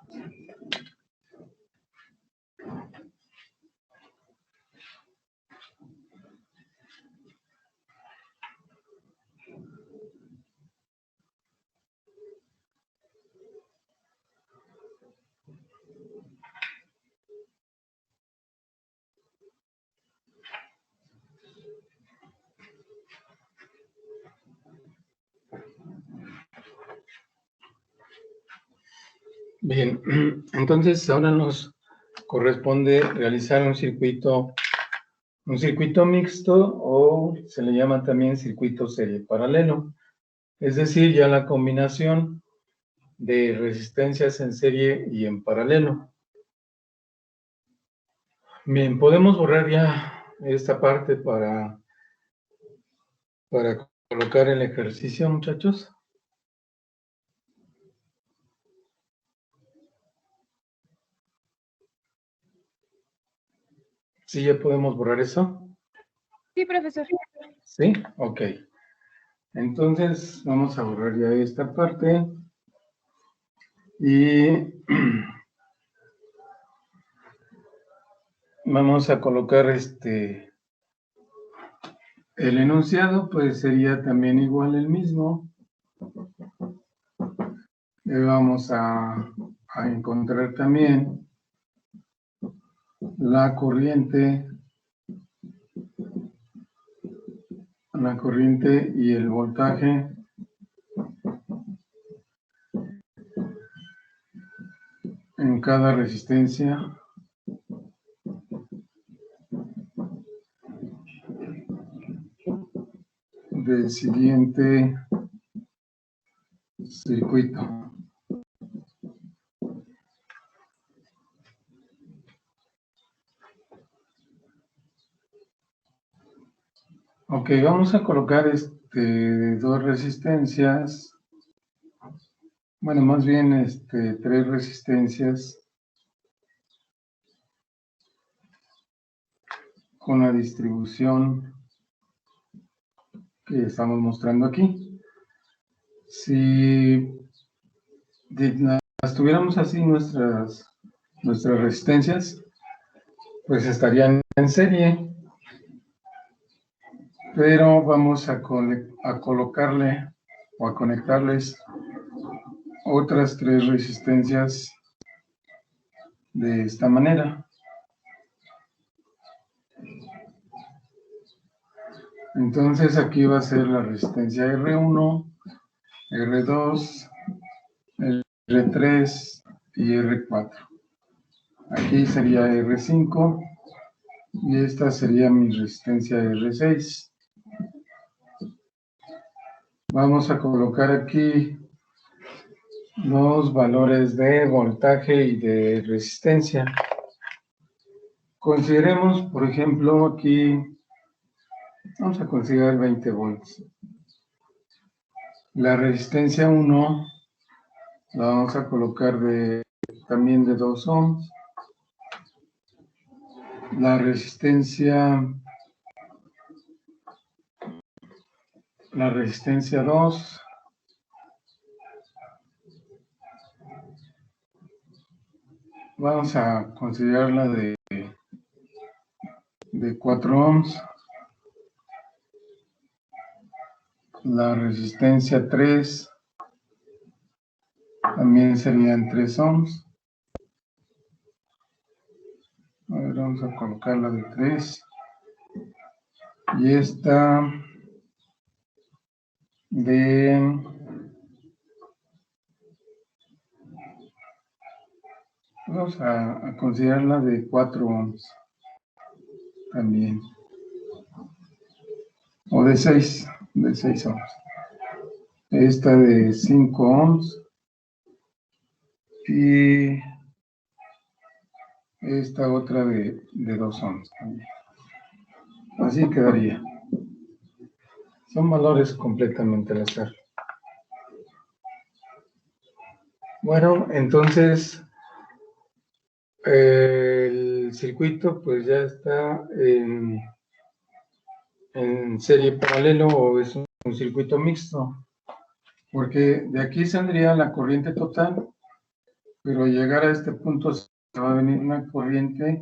Bien, entonces ahora nos corresponde realizar un circuito mixto, o se le llama también circuito serie paralelo. Es decir, ya la combinación de resistencias en serie y en paralelo. Bien, podemos borrar ya esta parte para colocar el ejercicio, muchachos. ¿Sí ya podemos borrar eso? Sí, profesor. ¿Sí? Ok. Entonces, vamos a borrar ya esta parte. Y vamos a colocar el enunciado, pues sería también igual el mismo. Vamos a encontrar también la corriente y el voltaje en cada resistencia del siguiente circuito. Ok, vamos a colocar dos resistencias, bueno, más bien tres resistencias con la distribución que estamos mostrando aquí. Si las tuviéramos así nuestras resistencias, pues estarían en serie, pero vamos a colocarle o a conectarles otras tres resistencias de esta manera. Entonces aquí va a ser la resistencia R1, R2, R3 y R4. Aquí sería R5 y esta sería mi resistencia R6. Vamos a colocar aquí los valores de voltaje y de resistencia. Consideremos, por ejemplo, aquí vamos a considerar 20 volts. La resistencia 1 la vamos a colocar también de 2 ohms. La resistencia 2 vamos a considerarla de 4 ohms. La resistencia 3 también serían 3 ohms. A ver, vamos a colocarla de 3. Y esta vamos a considerarla de 4 ohms también. O de 6 ohms. Esta de 5 ohms. y esta otra de 2 ohms también. Así quedaría. Son valores completamente al azar. Bueno, entonces el circuito pues ya está en serie paralelo o es un circuito mixto, porque de aquí saldría la corriente total, pero llegar a este punto se va a venir una corriente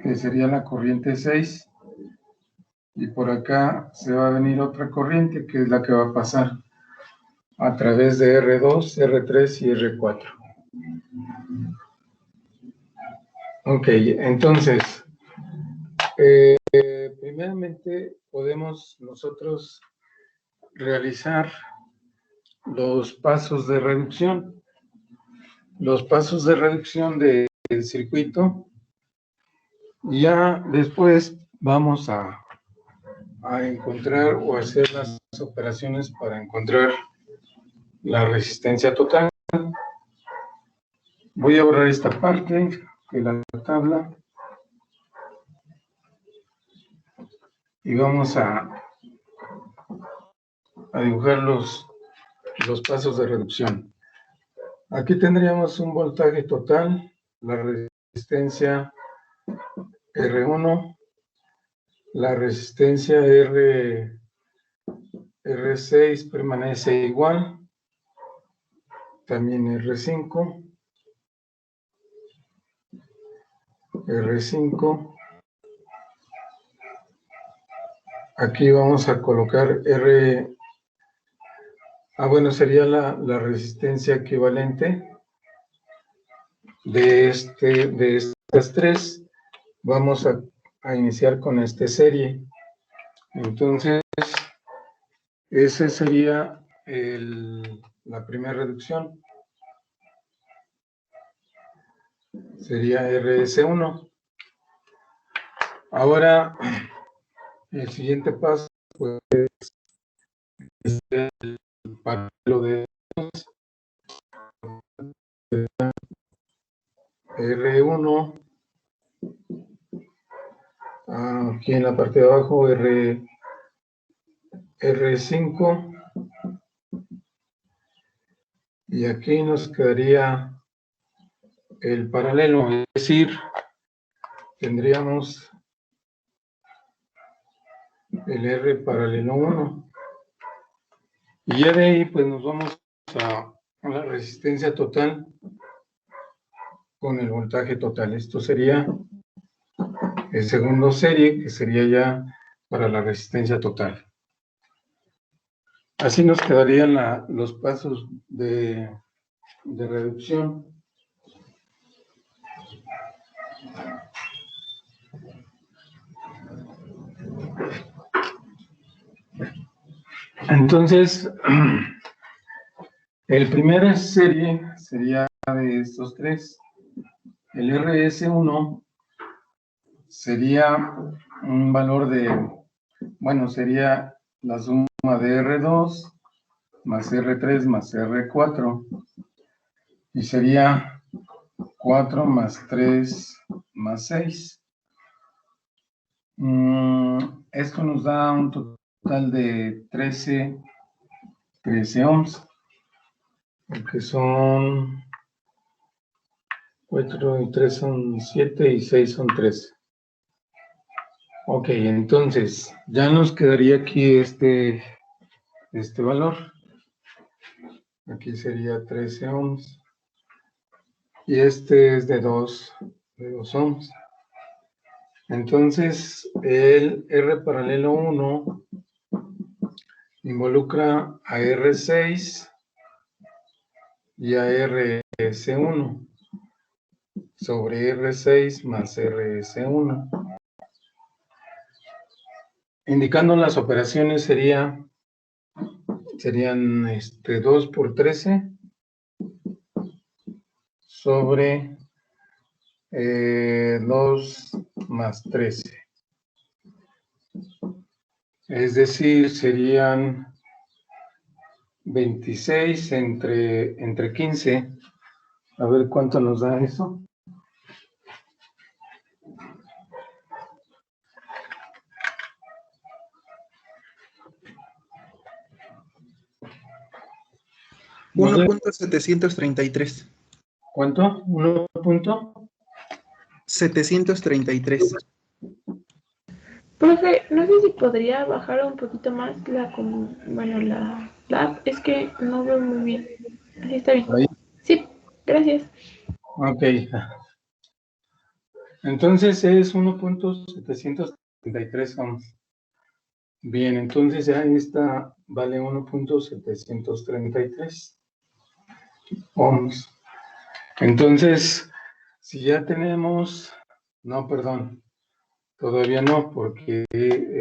que sería la corriente 6 y por acá se va a venir otra corriente que es la que va a pasar a través de R2, R3 y R4. Ok, entonces, primeramente podemos nosotros realizar los pasos de reducción. Los pasos de reducción del circuito. Ya después vamos a encontrar o hacer las operaciones para encontrar la resistencia total. Voy a borrar esta parte de la tabla y vamos a dibujar los pasos de reducción. Aquí tendríamos un voltaje total, la resistencia R1, la resistencia R6 permanece igual, también R5, R5. Aquí vamos a colocar R. Bueno, sería la resistencia equivalente de estas tres. Vamos a iniciar con esta serie. Entonces, esa sería la primera reducción. Sería RS1. Ahora, el siguiente paso pues, es el paralelo de R1. Aquí en la parte de abajo, R5. Y aquí nos quedaría el paralelo, es decir, tendríamos el R paralelo 1. Y ya de ahí, pues nos vamos a la resistencia total con el voltaje total. Esto sería el segundo serie, que sería ya para la resistencia total. Así nos quedarían los pasos de reducción. Entonces, el primer serie sería de estos tres. El RS1 sería un valor sería la suma de R2 más R3 más R4 y sería 4 más 3 más 6. Esto nos da un total de 13 ohms, que son 4 y 3 son 7 y 6 son 13. Ok, entonces ya nos quedaría aquí este valor. Aquí sería 13 ohms. Y este es de 2 ohms. Entonces, el R paralelo 1 involucra a R6 y a RS1 sobre R6 más RS1. Indicando las operaciones serían 2 por 13 sobre 2 más 13. Es decir, serían 26 entre 15, A ver cuánto nos da eso. ¿No le- 1.733. ¿Cuánto? ¿1 punto? 733. Profe, no sé si podría bajar un poquito más la app. Es que no veo muy bien. Así está bien. Ahí. Sí, gracias. Ok. Entonces es 1.733 ohms. Bien, entonces ya esta vale 1.733 ohms. Entonces, si ya tenemos, no, perdón, todavía no, porque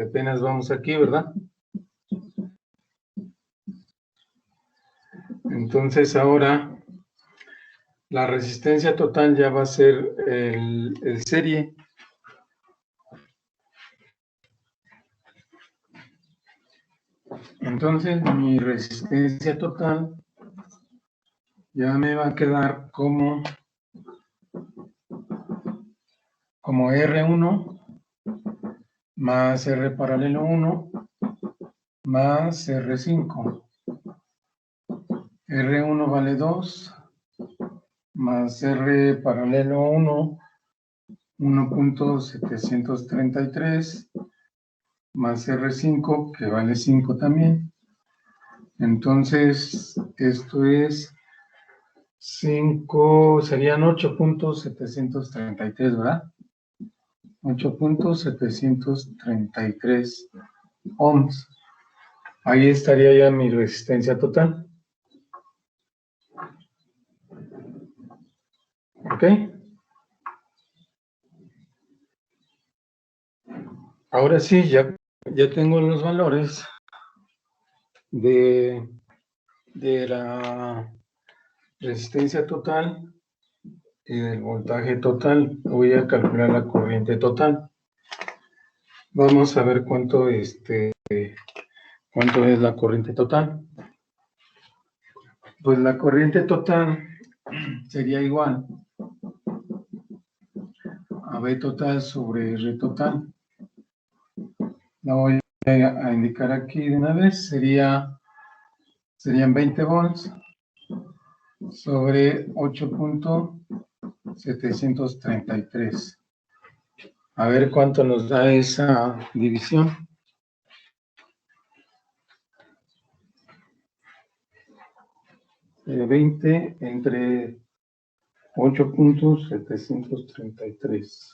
apenas vamos aquí, ¿verdad? Entonces ahora la resistencia total ya va a ser el serie. Entonces mi resistencia total ya me va a quedar como R1 más R paralelo 1 más R5. R1 vale 2 más R paralelo 1, 1.733 más R5 que vale 5 también. Entonces, esto es 5, serían 8.733, ¿verdad? 8.733 ohms. Ahí estaría ya mi resistencia total. ¿Ok? Ahora sí, ya tengo los valores de la resistencia total y del voltaje total. Voy a calcular la corriente total. Vamos a ver cuánto es la corriente total. Pues la corriente total sería igual a B total sobre R total. La voy a indicar aquí de una vez. Serían 20 volts sobre 8.733. A ver cuánto nos da esa división. 20 entre 8.733.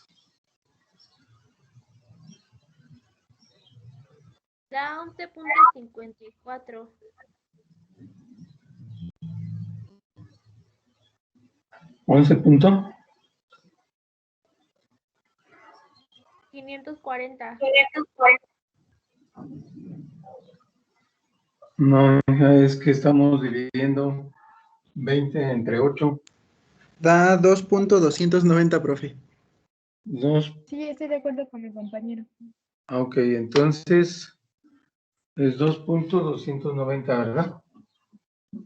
Da 11.54. 11 punto. 540. No, es que estamos dividiendo 20 entre 8. Da 2.290, profe. 2. Sí, estoy de acuerdo con mi compañero. Ok, entonces es 2.290, ¿verdad?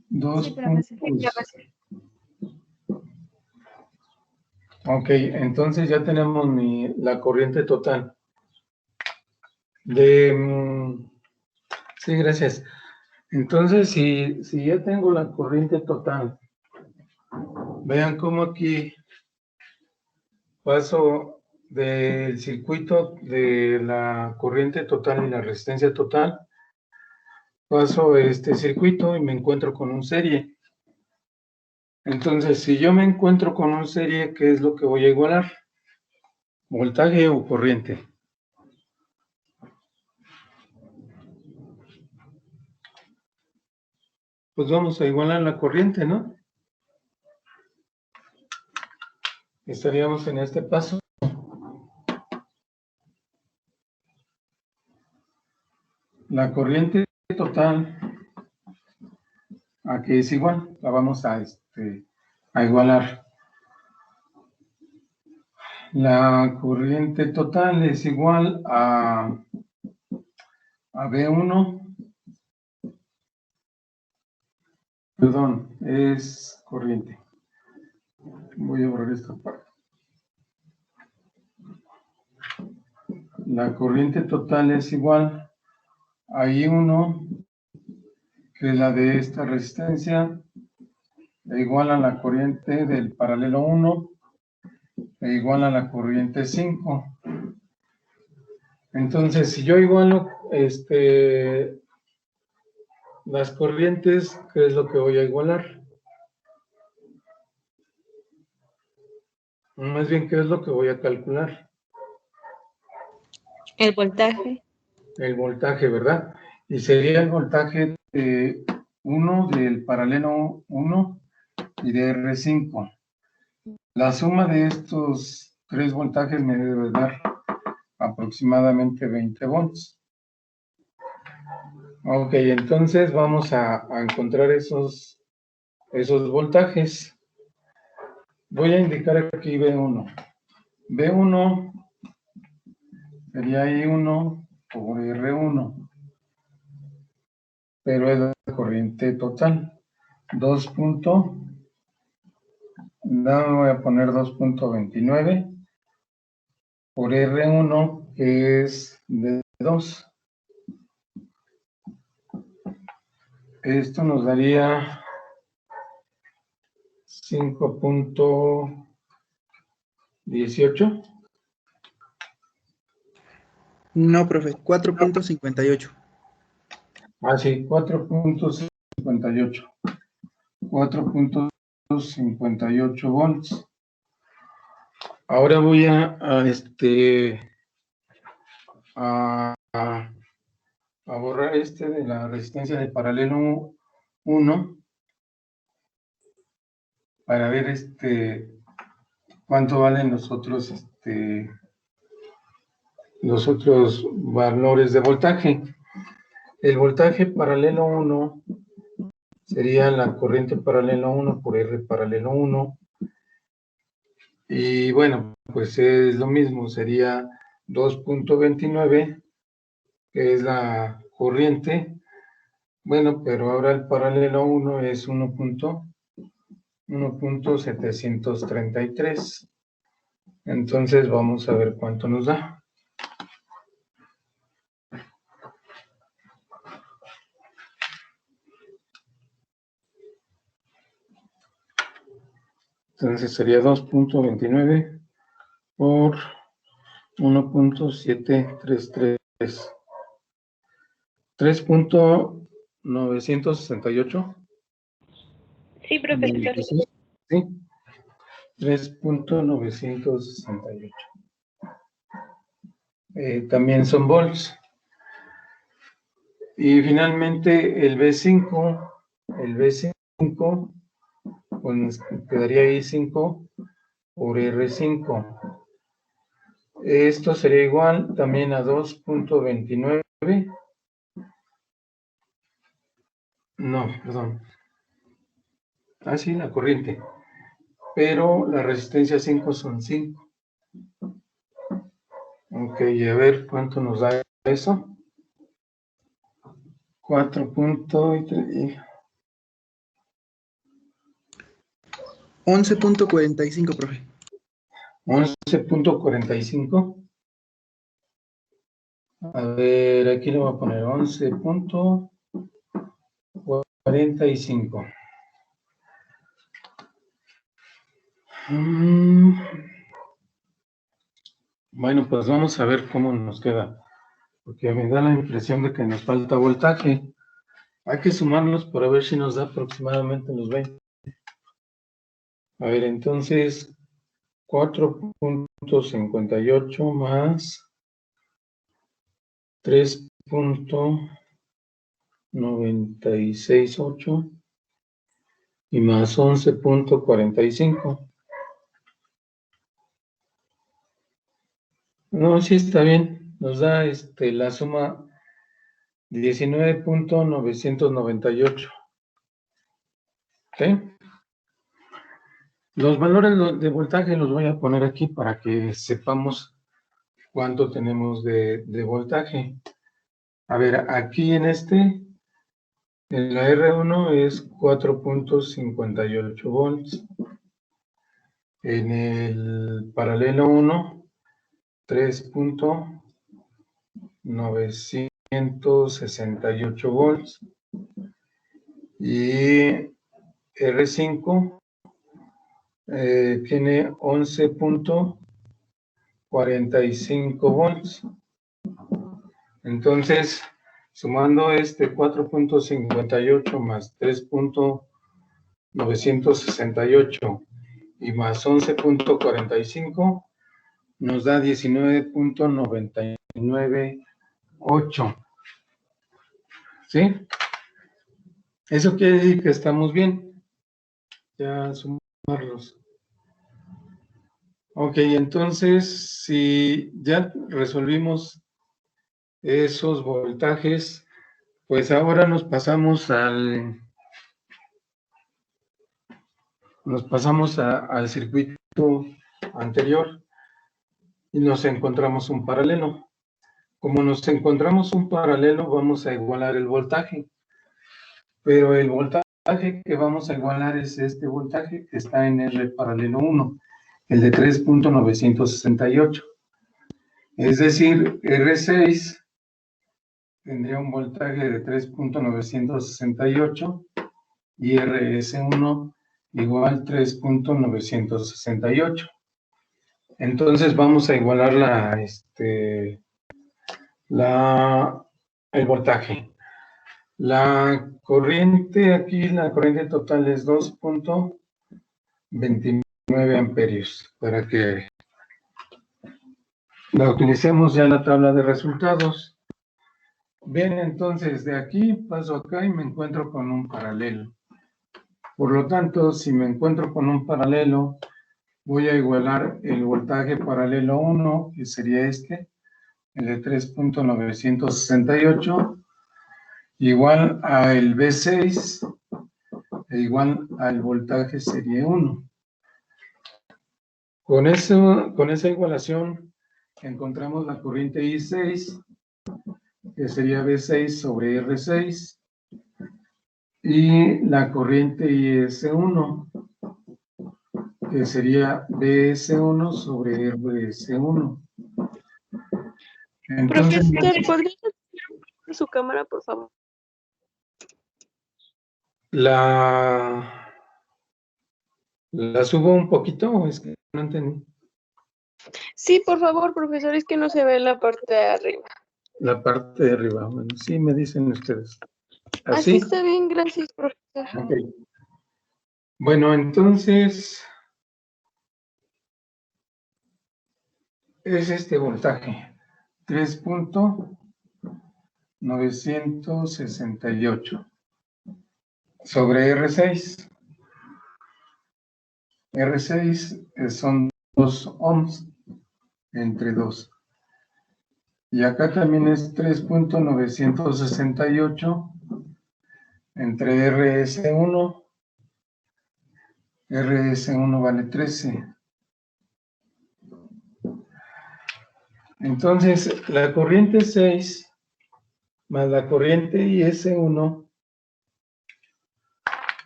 2. Sí, profesor. Ok, entonces ya tenemos la corriente total. Sí, gracias. Entonces, si ya tengo la corriente total, vean cómo aquí paso del circuito de la corriente total y la resistencia total, paso este circuito y me encuentro con un serie. Entonces, si yo me encuentro con un serie, ¿qué es lo que voy a igualar? ¿Voltaje o corriente? Pues vamos a igualar la corriente, ¿no? Estaríamos en este paso. La corriente total, aquí es igual, la vamos a igualar. La corriente total es igual a B1, perdón, es corriente. Voy a borrar esta parte. La corriente total es igual a I1, que es la de esta resistencia, e igual a la corriente del paralelo 1, e igual a la corriente 5. Entonces, si yo igualo las corrientes, ¿qué es lo que voy a igualar? Más bien, ¿qué es lo que voy a calcular? El voltaje. El voltaje, ¿verdad? Y sería el voltaje de 1 del paralelo 1 y de R5. La suma de estos tres voltajes me debe dar aproximadamente 20 volts. Ok, entonces vamos a encontrar esos voltajes. Voy a indicar aquí B1. B1 sería I1 por R1, pero es la corriente total. Voy a poner 2.29 por R1, que es de 2. Esto nos daría 5.18. No, profe, 4.58. Ah, sí, 4.58. 4.58 volts. Ahora voy a borrar de la resistencia de paralelo 1 para ver cuánto valen los otros valores de voltaje. El voltaje paralelo 1 sería la corriente paralelo 1 por R paralelo 1. Y bueno, pues es lo mismo, sería 2.29, que es la corriente. Bueno, pero ahora el paralelo 1 es 1.733. Entonces vamos a ver cuánto nos da. Entonces sería 2.29 por 1.733. 3.968. Sí, profesor. Sí, 3.968. También son volts. Y finalmente el B5, pues quedaría ahí 5 por R5. Esto sería igual también a 2.29. No, perdón. Ah, sí, la corriente. Pero la resistencia 5 son 5. Ok, a ver cuánto nos da eso. 11.45, profe. 11.45. A ver, aquí le voy a poner 11.45. Bueno, pues vamos a ver cómo nos queda, porque me da la impresión de que nos falta voltaje. Hay que sumarlos para ver si nos da aproximadamente los 20. A ver, entonces 4.58 más 3.968 y más 11.45. No, sí está bien. Nos da la suma 19.998. ¿Ok? Los valores de voltaje los voy a poner aquí para que sepamos cuánto tenemos de voltaje. A ver, aquí en la R1 es 4.58 volts. En el paralelo 1, 3.968 volts. Y R5 tiene 11.45 volts. Entonces, sumando este 4.58 más 3.968 y más 11.45, nos da 19.998. ¿Sí? Eso quiere decir que estamos bien. Ya sumarlos. Ok, entonces, si ya resolvimos esos voltajes, pues ahora nos pasamos al circuito anterior y nos encontramos un paralelo. Como nos encontramos un paralelo, vamos a igualar el voltaje. Pero el voltaje que vamos a igualar es este voltaje que está en R paralelo 1, el de 3.968. Es decir, R6 tendría un voltaje de 3.968 y RS1 igual 3.968. Entonces vamos a igualar el voltaje. La corriente aquí, la corriente total es 2.29 amperios para que la utilicemos ya en la tabla de resultados. Bien, entonces de aquí paso acá y me encuentro con un paralelo. Por lo tanto, si me encuentro con un paralelo, voy a igualar el voltaje paralelo 1, que sería este, el de 3.968, igual al B6, e igual al voltaje serie 1. Con esa igualación encontramos la corriente I6, que sería B6 sobre R6, y la corriente IS1, que sería BS1 sobre RS1. Entonces, Profesor, ¿podría hacer su cámara, por favor? ¿la subo un poquito o es que no entendí? Sí, por favor, profesor, es que no se ve la parte de arriba. La parte de arriba, bueno, sí me dicen ustedes. Así ¿Así? está bien, gracias, profesor. Ok. Bueno, entonces es este voltaje, 3.968 sobre R6. R6 son 2 ohms entre 2. Y acá también es 3.968 entre RS1. RS1 vale 13. Entonces, la corriente 6 más la corriente IS1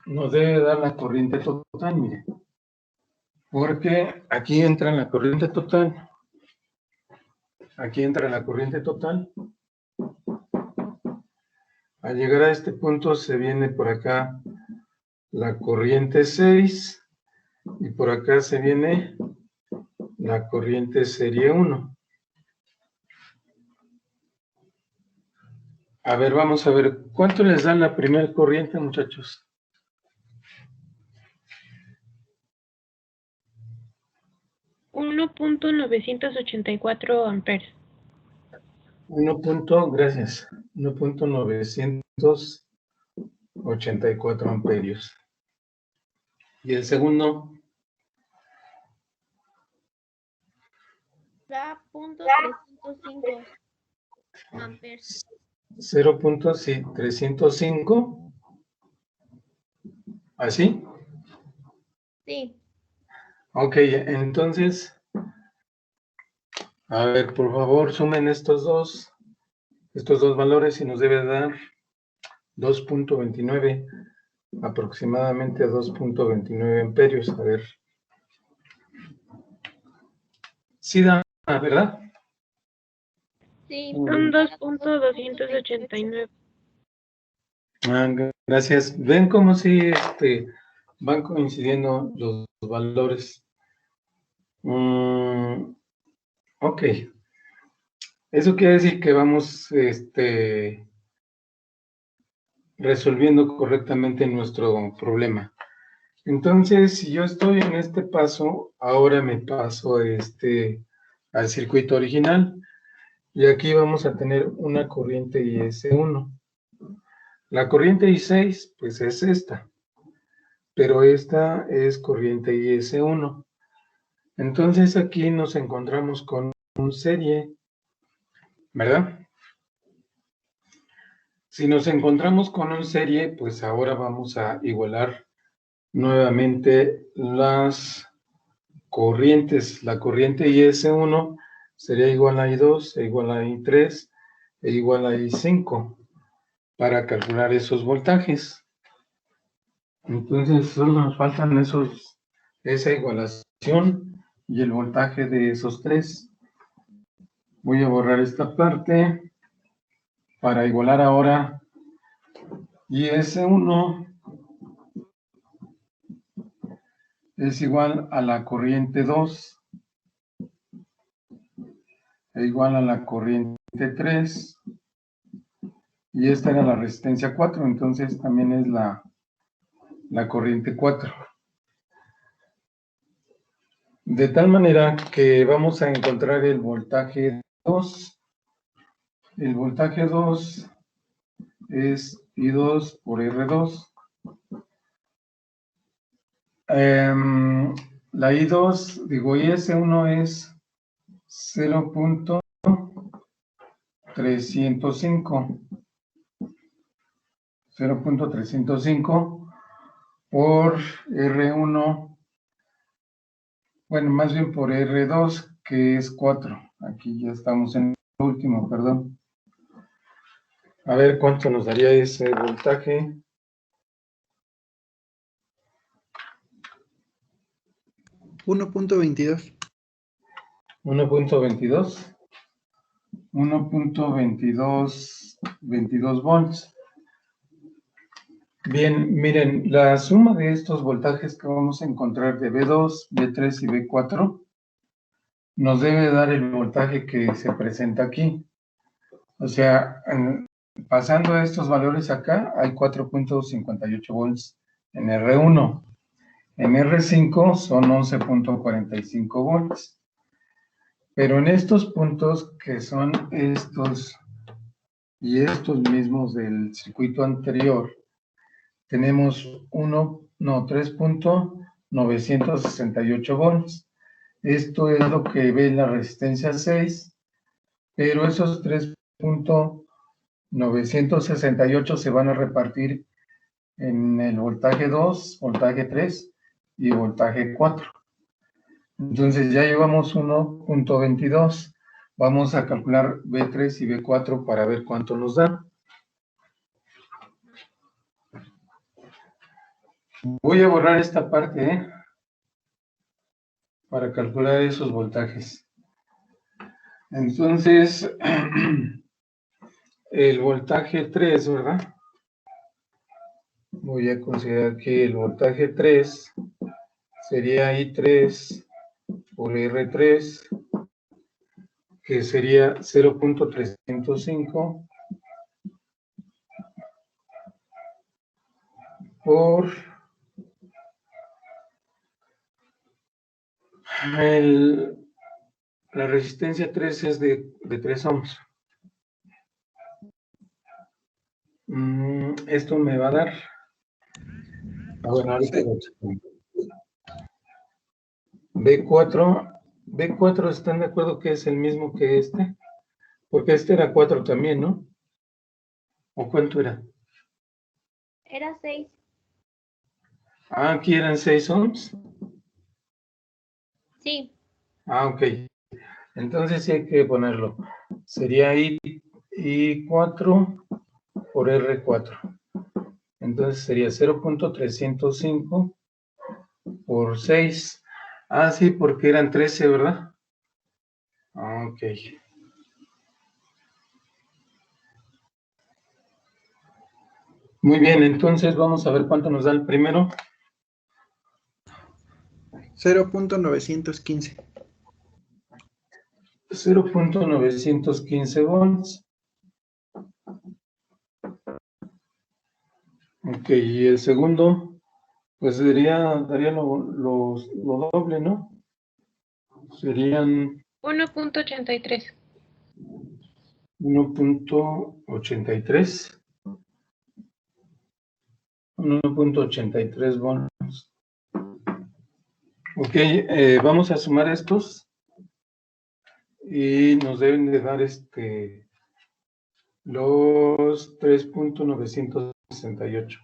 nos debe dar la corriente total, mire. Porque aquí entra la corriente total. Aquí entra la corriente total. Al llegar a este punto se viene por acá la corriente 6 y por acá se viene la corriente serie 1. A ver, vamos a ver, ¿cuánto les da la primera corriente, muchachos? $1.984 amperes. Gracias, 1.984 amperios. Y el segundo, Da .305 amperes. 0.305, ¿así? Sí. Ok, entonces, a ver, por favor, sumen estos dos valores y nos debe dar 2.29, aproximadamente 2.29 amperios. A ver. Sí da, ¿verdad? Sí. Son 2.289. Gracias. ¿Ven cómo si van coincidiendo los valores? Ok. Eso quiere decir que vamos resolviendo correctamente nuestro problema. Entonces, si yo estoy en este paso, ahora me paso al circuito original. Y aquí vamos a tener una corriente IS1. La corriente I6, pues es esta. Pero esta es corriente IS1. Entonces aquí nos encontramos con un serie, ¿verdad? Si nos encontramos con un serie, pues ahora vamos a igualar nuevamente las corrientes. La corriente IS1 sería igual a I2, e igual a I3, e igual a I5, para calcular esos voltajes. Entonces solo nos faltan esa igualación y el voltaje de esos tres. Voy a borrar esta parte para igualar ahora IS1 es igual a la corriente 2 e igual a la corriente 3 y esta era la resistencia 4, entonces también es la corriente 4. De tal manera que vamos a encontrar el voltaje 2. El voltaje 2 es I2 por R2. La I2, digo, IS1 es 0.305. 0.305 por R1, bueno, más bien por R2, que es 4. Aquí ya estamos en el último, perdón. A ver cuánto nos daría ese voltaje. 1.22. 1.22. 1.22 volts. Bien, miren, la suma de estos voltajes que vamos a encontrar de B2, B3 y B4 nos debe dar el voltaje que se presenta aquí. O sea, pasando estos valores acá, hay 4.58 volts en R1. En R5 son 11.45 volts. Pero en estos puntos, que son estos y estos mismos del circuito anterior, tenemos 3.968 volts. Esto es lo que ve la resistencia 6, pero esos 3.968 se van a repartir en el voltaje 2, voltaje 3 y voltaje 4. Entonces ya llevamos 1.22. Vamos a calcular B3 y B4 para ver cuánto nos da. Voy a borrar esta parte, para calcular esos voltajes. Entonces, el voltaje 3, ¿verdad? Voy a considerar que el voltaje 3 sería I3 por R3, que sería 0.305 por la resistencia 3 es de 3 ohms. Esto me va a dar... bueno, ahorita lo checo. B4, ¿están de acuerdo que es el mismo que este? Porque este era 4 también, ¿no? ¿O cuánto era? Era 6. Aquí eran 6 ohms. Sí. Ok. Entonces sí hay que ponerlo. Sería I4 por R4. Entonces sería 0.305 por 6. Sí, porque eran 13, ¿verdad? Ok. Muy bien, entonces vamos a ver cuánto nos da el primero. 0.915. 0.915 volts. Ok, y el segundo, pues daría lo doble, ¿no? Serían 1.83. 1.83. 1.83 volts. Ok, vamos a sumar estos y nos deben de dar los 3.968.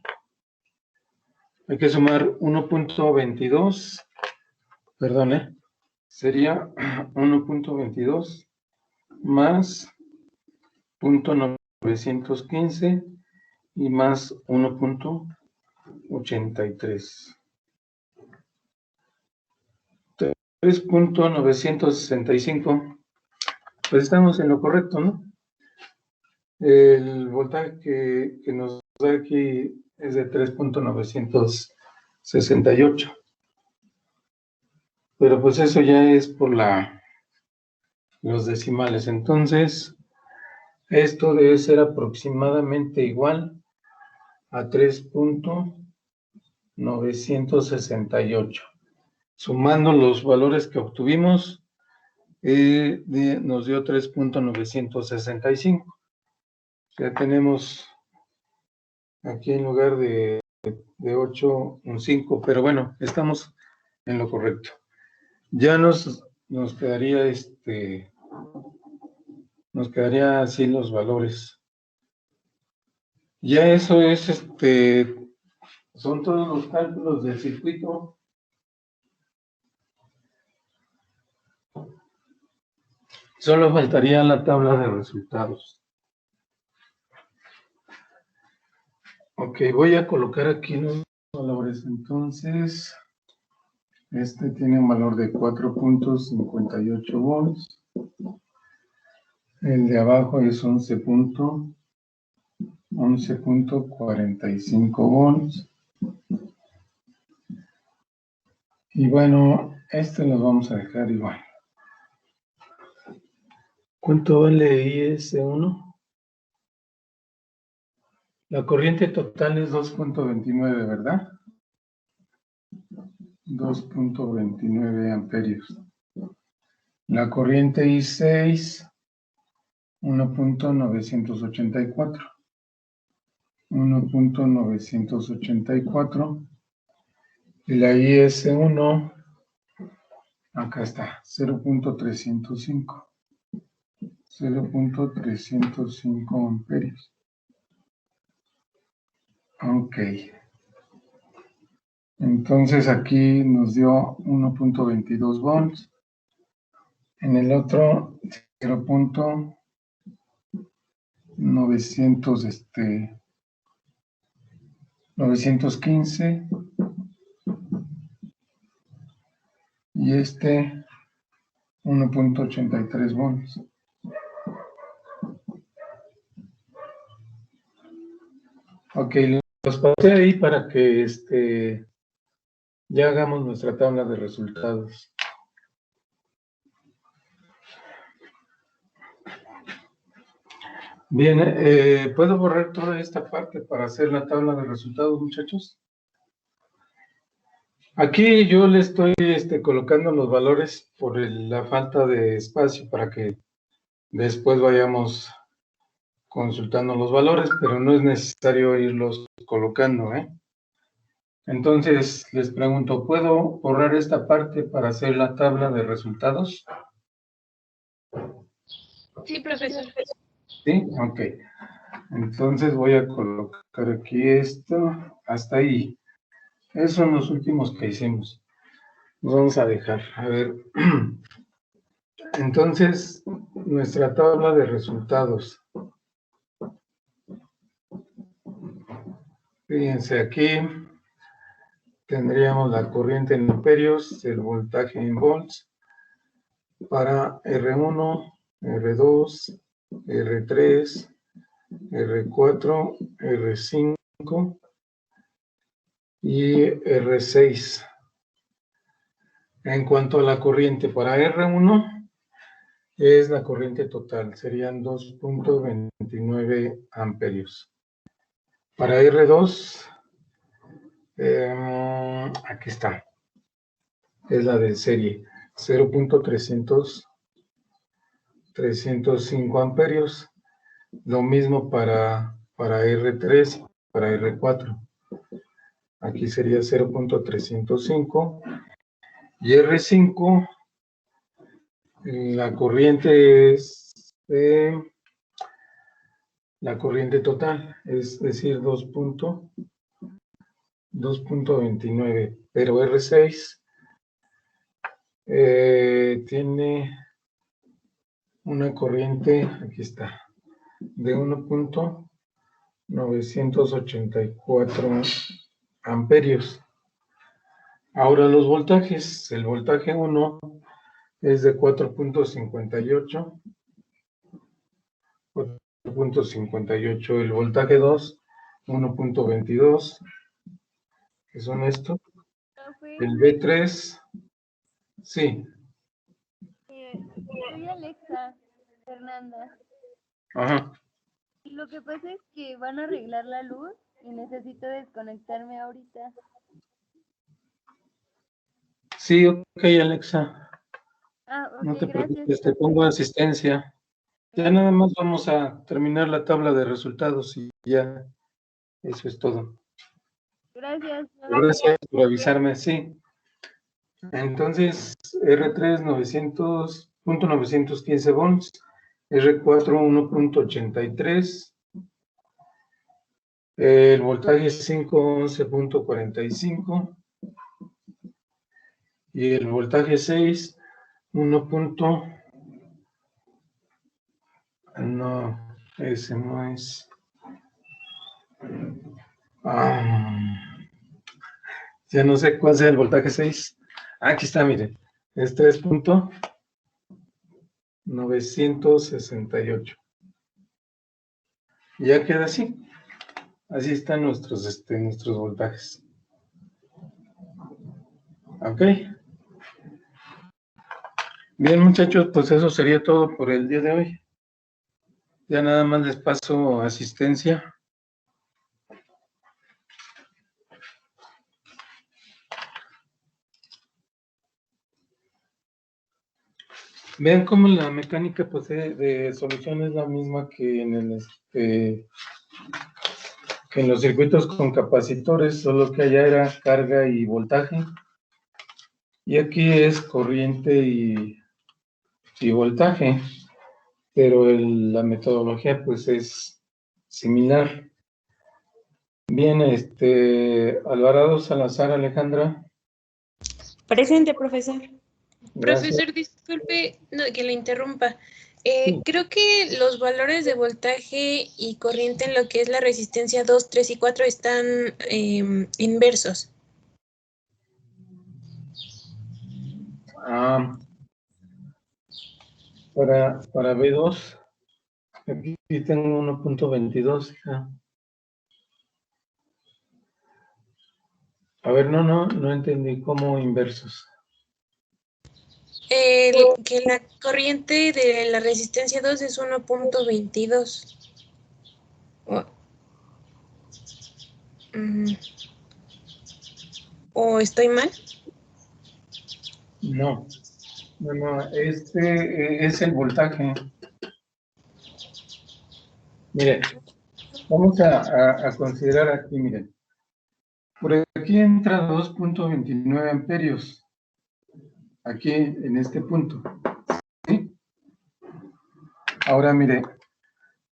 Hay que sumar 1.22, perdón, sería 1.22 más 0.915 y más 1.83. 3.965. Pues estamos en lo correcto, ¿no? El voltaje que nos da aquí es de 3.968. Pero pues eso ya es por los decimales. Entonces, esto debe ser aproximadamente igual a 3.968. Sumando los valores que obtuvimos, nos dio 3.965. Ya tenemos aquí en lugar de 8, un 5, pero bueno, estamos en lo correcto. Ya nos quedaría nos quedaría así los valores. Ya eso es son todos los cálculos del circuito. Solo faltaría la tabla de resultados. Ok, voy a colocar aquí los valores. Entonces, este tiene un valor de 4.58 volts. El de abajo es 11.45 volts. Y bueno, este lo vamos a dejar igual. ¿Cuánto vale IS1? La corriente total es 2.29, ¿verdad? 2.29 amperios. La corriente I6, 1.984. 1.984. Y la IS1, acá está, 0.305. 0.305 amperios. Ok. Entonces aquí nos dio 1.22 volts. En el otro 915. Y 1.83 volts. Ok, los pasé ahí para que ya hagamos nuestra tabla de resultados. Bien, ¿puedo borrar toda esta parte para hacer la tabla de resultados, muchachos? Aquí yo le estoy colocando los valores por la falta de espacio para que después vayamos consultando los valores, pero no es necesario irlos colocando, ¿eh? Entonces, les pregunto, ¿puedo borrar esta parte para hacer la tabla de resultados? Sí, profesor. ¿Sí? Ok. Entonces voy a colocar aquí esto, hasta ahí. Esos son los últimos que hicimos. Nos vamos a dejar. A ver. Entonces, nuestra tabla de resultados. Fíjense aquí. Tendríamos la corriente en amperios, el voltaje en volts, para R1, R2, R3, R4, R5 y R6. En cuanto a la corriente, para R1 es la corriente total, serían 2.29 amperios. Para R2, aquí está, es la de serie, 0.305 amperios. Lo mismo para R3, para R4. Aquí sería 0.305. Y R5, la corriente es la corriente total, es decir, 2.29. Pero R6 tiene una corriente, aquí está, de 1.984 amperios. Ahora los voltajes. El voltaje 1 es de 4.58. 4.58. El voltaje 2, 1.22. ¿Qué son estos? Profe, El B3, sí. soy Alexa Fernanda. Ajá. Y lo que pasa es que van a arreglar la luz y necesito desconectarme ahorita. Sí, ok, Alexa. Ah, ok, No te gracias. preocupes, te pongo asistencia. Ya nada más vamos a terminar la tabla de resultados y ya, eso es todo. Gracias. Gracias por avisarme, sí. Entonces, R3 900.915 volts, R4 1.83, el voltaje 5 11.45 y el voltaje 6 1. No, ese no es. Ya no sé cuál sea el voltaje 6. Aquí está, miren. Es 3.968. Ya queda así. Así están nuestros voltajes. ¿Ok? Bien, muchachos, pues eso sería todo por el día de hoy. Ya nada más les paso asistencia. Vean cómo la mecánica pues, de solución es la misma que que en los circuitos con capacitores, solo que allá era carga y voltaje. Y aquí es corriente y voltaje, pero la metodología pues es similar. Bien, Alvarado Salazar, Alejandra. Presente, profesor. Gracias. Profesor, disculpe que le interrumpa. Sí. Creo que los valores de voltaje y corriente en lo que es la resistencia 2, 3 y 4 están inversos. Para B2, aquí tengo 1.22. A ver, no entendí cómo inversos. Que la corriente de la resistencia 2 es 1.22. ¿O estoy mal? No, este es el voltaje. Miren, vamos a considerar aquí, miren. Por aquí entra 2.29 amperios. Aquí, en este punto. ¿Sí? Ahora, mire,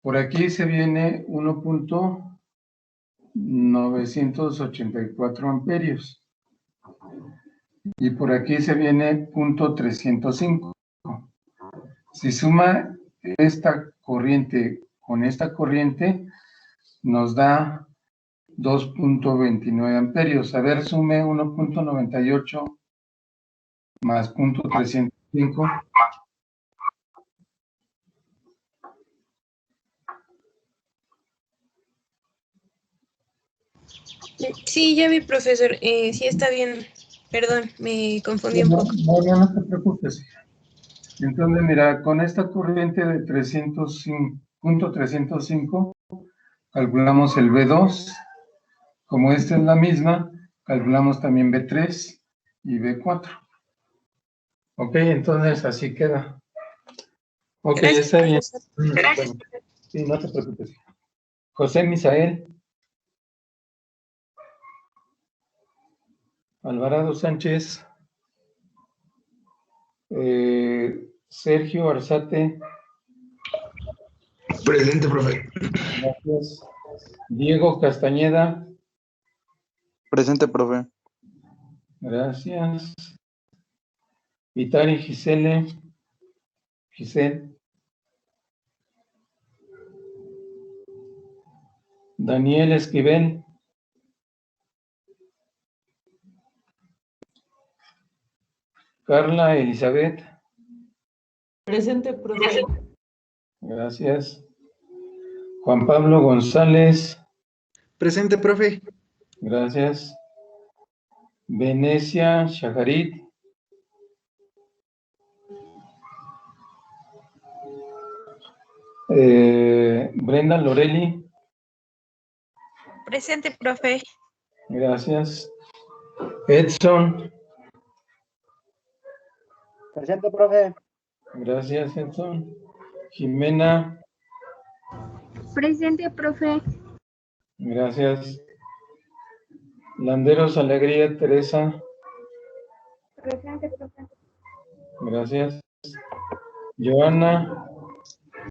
por aquí se viene 1.984 amperios. Y por aquí se viene 0.305. Si suma esta corriente con esta corriente, nos da 2.29 amperios. A ver, sume 1.98 más 0.305. 5. Sí, ya vi, profesor. Sí está bien. Perdón, me confundí un No, poco. no te preocupes. Entonces, mira, con esta corriente de 305.305, calculamos el B2. Como esta es la misma, calculamos también B3 y B4. Ok, entonces así queda. Ok, Gracias, está bien. profesor. Bueno, sí, no te preocupes. José Misael. Alvarado Sánchez. Sergio Arzate. Presente, profe. Gracias. Diego Castañeda. Presente, profe. Gracias. Vitari Gisele. Giselle. Daniel Esquivel. Carla Elizabeth. Presente, profe. Gracias. Juan Pablo González. Presente, profe. Gracias. Venecia Shaharit. Brenda Lorelli. Presente, profe. Gracias. Edson. Presente, profe. Gracias, Edson. Jimena. Presente, profe. Gracias. Landeros Alegría Teresa. Presente, profe. Gracias. Joana.